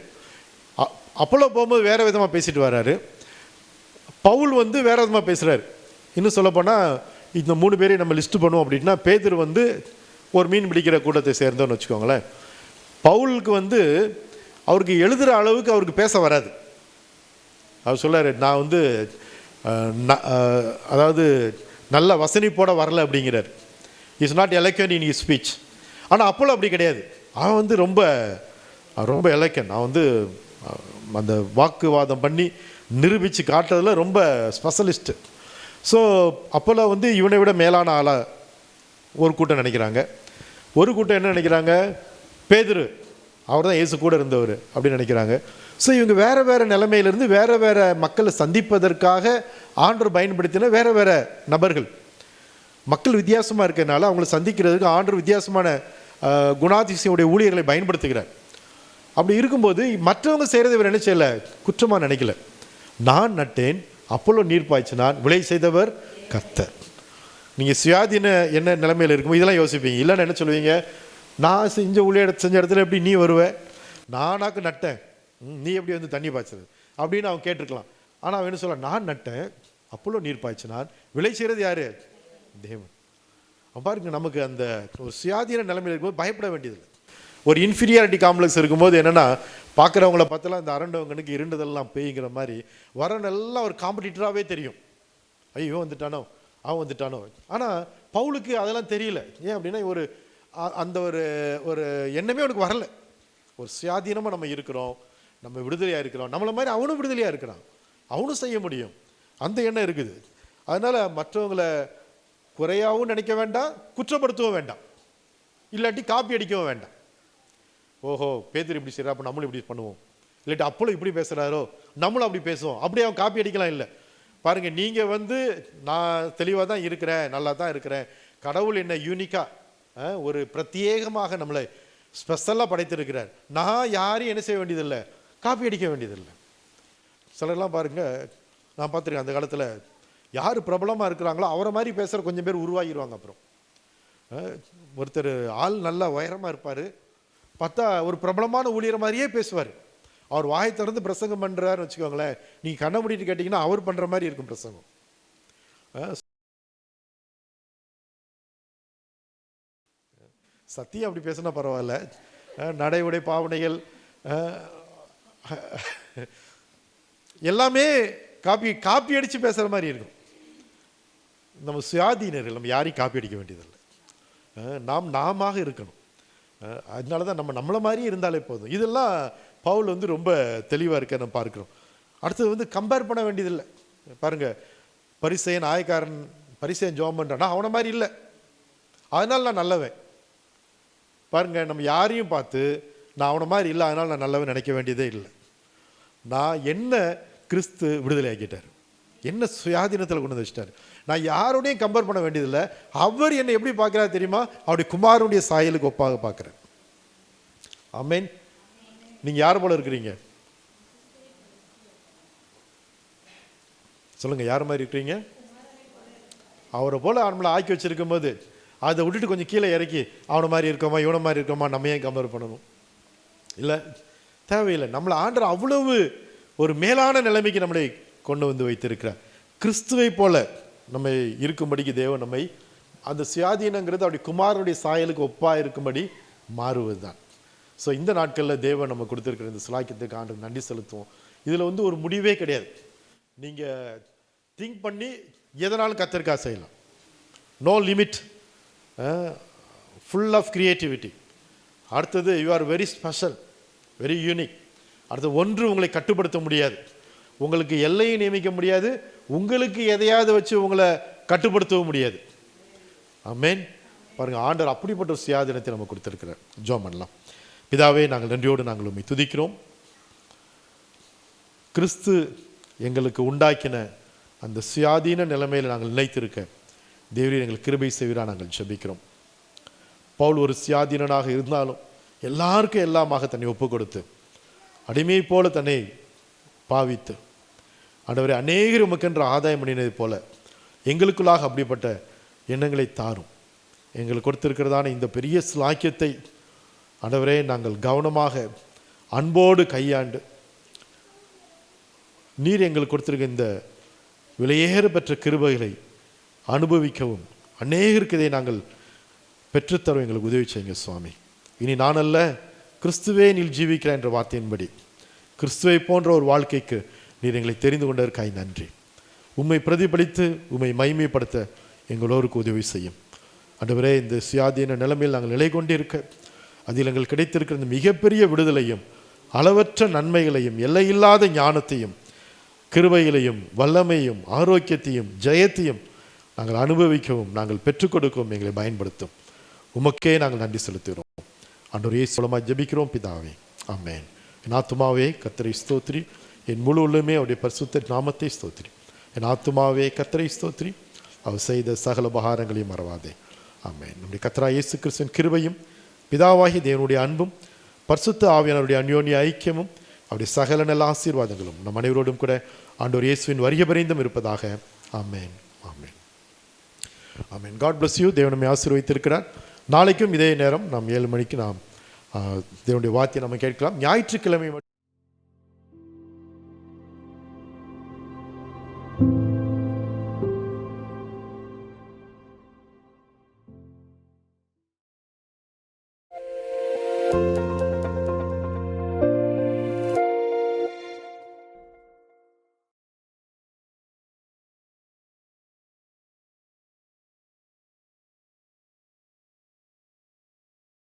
அப்போலோ போகும்போது வேறு விதமாக பேசிட்டு வர்றாரு, பவுல் வந்து வேறு விதமாக பேசுகிறாரு. இன்னும் சொல்லப்போனால் இந்த 3 பேரையும் நம்ம லிஸ்ட்டு பண்ணுவோம் அப்படின்னா, பேதுரு வந்து ஒரு மீன் பிடிக்கிற கூட்டத்தை சேர்ந்தோன்னு வச்சுக்கோங்களேன். பவுலுக்கு வந்து அவருக்கு எழுதுகிற அளவுக்கு அவருக்கு பேச வராது. அவர் சொல்லார், நான் வந்து அதாவது நல்ல வசனிப்போட வரல அப்படிங்கிறார். Is not eloquent in his speech. ஆனால் அப்போலோ அப்படி கிடையாது. அவன் வந்து ரொம்ப ரொம்ப எலக்வன்ட். அவன் வந்து அந்த வாக்குவாதம் பண்ணி நிரூபித்து காட்டுறதுல ரொம்ப ஸ்பெஷலிஸ்ட்டு. ஸோ அப்போலோ வந்து இவனை விட மேலான ஆளாக ஒரு கூட்டம் நினைக்கிறாங்க. ஒரு கூட்டம் என்ன நினைக்கிறாங்க? பேதுரு அவர் தான் இயேசு கூட இருந்தவர் அப்படின்னு நினைக்கிறாங்க. ஸோ இவங்க வேறு வேறு நிலைமையிலேருந்து வேறு வேறு மக்களை சந்திப்பதற்காக ஆண்டவர் பயன்படுத்தின வேறு வேறு நபர்கள். மக்கள் வித்தியாசமாக இருக்கிறதுனால அவங்கள சந்திக்கிறதுக்கு ஆண்டவர் வித்தியாசமான குணாதிசையுடைய ஊழியர்களை பயன்படுத்துகிறார். அப்படி இருக்கும்போது மற்றவங்க செய்கிறத இவர் என்ன செய்யலை? குற்றமாக நினைக்கல. நான் நட்டேன், அப்போலோ நீர் பாய்ச்சினான், விளை செய்தவர் கர்த்தர். நீங்கள் சுயாதீன என்ன நிலைமையில் இருக்கும் இதெல்லாம் யோசிப்பீங்க. இல்லைன்னு என்ன சொல்லுவீங்க? நான் செஞ்ச செஞ்ச இடத்துல எப்படி நீ வருவ? நானாக்கு நட்டேன், நீ எப்படி வந்து தண்ணி பாய்ச்சது அப்படின்னு அவன் கேட்டிருக்கலாம். ஆனால் அவன் என்ன சொல்ல? நான் நட்டேன், அப்போலோ நீர் பாய்ச்சினான், விளை செய்கிறது யாரு? தேவன். பாருங்க, நமக்கு அந்த ஒரு சுயாதீன நிலைமையில் இருக்கும்போது பயப்பட வேண்டியதில்லை. ஒரு இன்ஃபீரியாரிட்டி காம்ப்ளெக்ஸ் இருக்கும்போது என்னென்னா, பார்க்குறவங்கள பார்த்தலாம் இந்த அரண்டவங்கனுக்கு இருண்டதெல்லாம் பேய்ங்கிற மாதிரி வரனெல்லாம் ஒரு காம்படிட்டராகவே தெரியும். ஐயோ வந்துட்டானோ, அவன் வந்துட்டானோ. ஆனால் பவுலுக்கு அதெல்லாம் தெரியல. ஏன் அப்படின்னா ஒரு அந்த ஒரு ஒரு எண்ணமே அவனுக்கு வரல. ஒரு சுயாதீனமாக நம்ம இருக்கிறோம், நம்ம விடுதலையாக இருக்கிறோம், நம்மளை மாதிரி அவனும் விடுதலையாக இருக்கிறான், அவனும் செய்ய முடியும், அந்த எண்ணம் இருக்குது. அதனால் மற்றவங்களை குறையாகவும் நினைக்க வேண்டாம், குற்றப்படுத்தவும் வேண்டாம், இல்லாட்டி காப்பி அடிக்கவும் வேண்டாம். ஓஹோ பேதுரு இப்படி செய்கிறா, அப்போ நம்மளும் இப்படி பண்ணுவோம், இல்லாட்டி அப்போலும் இப்படி பேசுகிறாரோ நம்மளும் அப்படி பேசுவோம், அப்படியே அவன் காப்பி அடிக்கலாம் இல்லை. பாருங்கள், நீங்கள் வந்து நான் தெளிவாக தான் இருக்கிறேன், நல்லா தான் இருக்கிறேன், கடவுள் என்ன யூனிக்காக ஒரு பிரத்யேகமாக நம்மளை ஸ்பெஷலாக படைத்திருக்கிறார். நான் யாரையும் என்ன செய்ய வேண்டியதில்லை? காப்பி அடிக்க வேண்டியதில்லை. சிலர்லாம் பாருங்கள், நான் பார்த்துருக்கேன் அந்த காலத்தில் யார் பிரபலமாக இருக்கிறாங்களோ அவரை மாதிரி பேசுகிற கொஞ்சம் பேர் உருவாகிடுவாங்க. அப்புறம் ஒருத்தர் ஆள் நல்லா உயரமாக இருப்பார், பார்த்தா ஒரு பிரபலமான ஊழியர் மாதிரியே பேசுவார். அவர் வாயை திறந்து பிரசங்கம் பண்ணுறாருன்னு வச்சுக்கோங்களேன், நீங்கள் கண்ணை மூடிட்டு கேட்டிங்கன்னா அவர் பண்ணுற மாதிரி இருக்கும் பிரசங்கம். சத்தியம் அப்படி பேசுனா பரவாயில்ல, நடை உடை பாவனைகள் எல்லாமே காப்பி அடித்து பேசுகிற மாதிரி இருக்கும். நம்ம சுயாதீனர்கள், நம்ம யாரையும் காப்பி அடிக்க வேண்டியதில்லை, நாம இருக்கணும். அதனால தான் நம்மளை மாதிரியே இருந்தாலே போதும். இதெல்லாம் பவுல் வந்து ரொம்ப தெளிவாக இருக்க நம்ம பார்க்குறோம். அடுத்தது வந்து கம்பேர் பண்ண வேண்டியதில்லை. பாருங்கள், பரிசேயன் ஜெபம் பண்ணுறான்னா அவனை மாதிரி இல்லை, அதனால் நான் நல்லவன். பாருங்கள், நம்ம யாரையும் பார்த்து நான் அவனை மாதிரி இல்லை அதனால் நான் நல்லவன் நினைக்க வேண்டியதே இல்லை. நான் என்ன கிறிஸ்து விடுதலை ஆக்கிட்டார், என்ன சுயாதீனத்தில் கொண்டு வந்து வச்சிட்டார். நான் யாரோடையும் கம்பேர் பண்ண வேண்டியதில்லை. அவர் என்னை எப்படி பார்க்குறாரு தெரியுமா? அவருடைய குமாரனுடைய சாயலுக்கு ஒப்பாக பார்க்குறேன். ஆமென். நீங்கள் யார் போல இருக்கிறீங்க சொல்லுங்க, யார் மாதிரி இருக்கிறீங்க? அவரை போல நம்மளை ஆக்கி வச்சிருக்கும் போது அதை விட்டுட்டு கொஞ்சம் கீழே இறக்கி அவனை மாதிரி இருக்கோமா இவனை மாதிரி இருக்கோமா நம்ம ஏன் கம்பேர் பண்ணணும்? இல்லை, தேவையில்லை. நம்மளை ஆண்டவர் அவ்வளவு ஒரு மேலான நிலைமைக்கு நம்மளை கொண்டு வந்து வைத்திருக்கிறார். கிறிஸ்துவை போல நம்ம இருக்கும்படிக்கு தேவன் நம்மை அந்த சுயாதீனங்கிறது அப்படி குமாரனுடைய சாயலுக்கு ஒப்பாக இருக்கும்படி மாறுவது தான். ஸோ இந்த நாட்களில் தேவன் நம்ம கொடுத்துருக்கிற இந்த சுலாக்கியத்துக்கு ஆண்டு நன்றி செலுத்துவோம். இதில் வந்து ஒரு முடிவே கிடையாது. நீங்கள் திங்க் பண்ணி எதனாலும் கத்தருக்கா செய்யலாம். No limit, full of creativity. அடுத்தது you are very special, very unique. அடுத்து ஒன்று உங்களை கட்டுப்படுத்த முடியாது, உங்களுக்கு எல்லையை நியமிக்க முடியாது, உங்களுக்கு எதையாவது வச்சு உங்களை கட்டுப்படுத்தவும் முடியாது. ஆமென். பாருங்கள், ஆண்டவர் அப்படிப்பட்ட ஒரு சுயாதீனத்தை நம்ம கொடுத்துருக்கிறார். ஜெபம் பண்ணலாம். பிதாவே, நாங்கள் நன்றியோடு நாங்கள் உம்மை துதிக்கிறோம். கிறிஸ்து எங்களுக்கு உண்டாக்கின அந்த சுயாதீன நிலைமையில் நாங்கள் நிலைத்திருக்க தேவரீர் எங்களுக்கு கிருபை செய்வீரா நாங்கள் ஜெபிக்கிறோம். பவுல் ஒரு சுயாதீனனாக இருந்தாலும் எல்லாருக்கும் எல்லாமாக தன்னை ஒப்பு கொடுத்து அடிமை போல தன்னை பாவித்து ஆண்டவரே அநேகர் உமக்கென்ற ஆதாயம் பண்ணினது போல எங்களுக்குள்ளாக அப்படிப்பட்ட எண்ணங்களை தாரும். எங்களுக்கு கொடுத்திருக்கிறதான இந்த பெரிய ஸ்லாக்கியத்தை ஆண்டவரே நாங்கள் கவனமாக அன்போடு கையாண்டு நீர் எங்களுக்கு கொடுத்திருக்க இந்த விலையேற பெற்ற கிருபைகளை அனுபவிக்கவும் அநேகருக்கு இதை நாங்கள் பெற்றுத்தரும் எங்களுக்கு உதவி செய்யுங்க சுவாமி. இனி நான் அல்ல, கிறிஸ்துவே நீர் ஜீவிக்கிறார் என்ற வார்த்தையின்படி கிறிஸ்துவை போன்ற ஒரு வாழ்க்கைக்கு நீர் எங்களை தெரிந்து கொண்டதற்காய் நன்றி. உம்மை பிரதிபலித்து உம்மை மகிமைப்படுத்த எங்களோருக்கு உதவி செய்யும். ஆண்டவரே, இந்த சுயாதீன நிலைமையில் நாங்கள் நிலை கொண்டிருக்க அதில் எங்களுக்கு கிடைத்திருக்கிற இந்த மிகப்பெரிய விடுதலையும் அளவற்ற நன்மைகளையும் எல்லையில்லாத ஞானத்தையும் கிருபைகளையும் வல்லமையும் ஆரோக்கியத்தையும் ஜெயத்தையும் நாங்கள் அனுபவிக்கவும் நாங்கள் பெற்றுக் கொடுக்கவும் எங்களை பயன்படுத்தும். உமக்கே நாங்கள் நன்றி செலுத்துகிறோம். ஆண்டவரே, இயேசு மூலமாக ஜெபிக்கிறோம் பிதாவே, ஆமென். என் ஆத்துமாவே கர்த்தரை ஸ்தோத்திரி, என் முழு உள்ளமே அவருடைய பரிசுத்த நாமத்தை ஸ்தோத்திரி. என் ஆத்துமாவே கர்த்தரை ஸ்தோத்திரி, அவர் செய்த சகல உபகாரங்களையும் மறவாதே. ஆமென். நம்முடைய கர்த்தராகிய இயேசு கிறிஸ்துவின் கிருபையும் பிதாவாகி தேவனுடைய அன்பும் பரிசுத்த ஆவியானவருடைய அந்யோன்ய ஐக்கியமும் அவருடைய சகல நல்ல ஆசீர்வாதங்களும் நம் அனைவரோடும் கூட ஆண்டவர் இயேசுவின் வருகை பரிந்தும் இருப்பதாக. ஆமென், ஆமென், ஆமென். God bless you. தேவன் நம்மை ஆசீர்வதித்திருக்கிறார். நாளைக்கும் இதே நேரம் நாம் 7 மணிக்கு நாம் தேவனுடைய வார்த்தையை நம்ம கேட்கலாம். ஞாயிற்றுக்கிழமை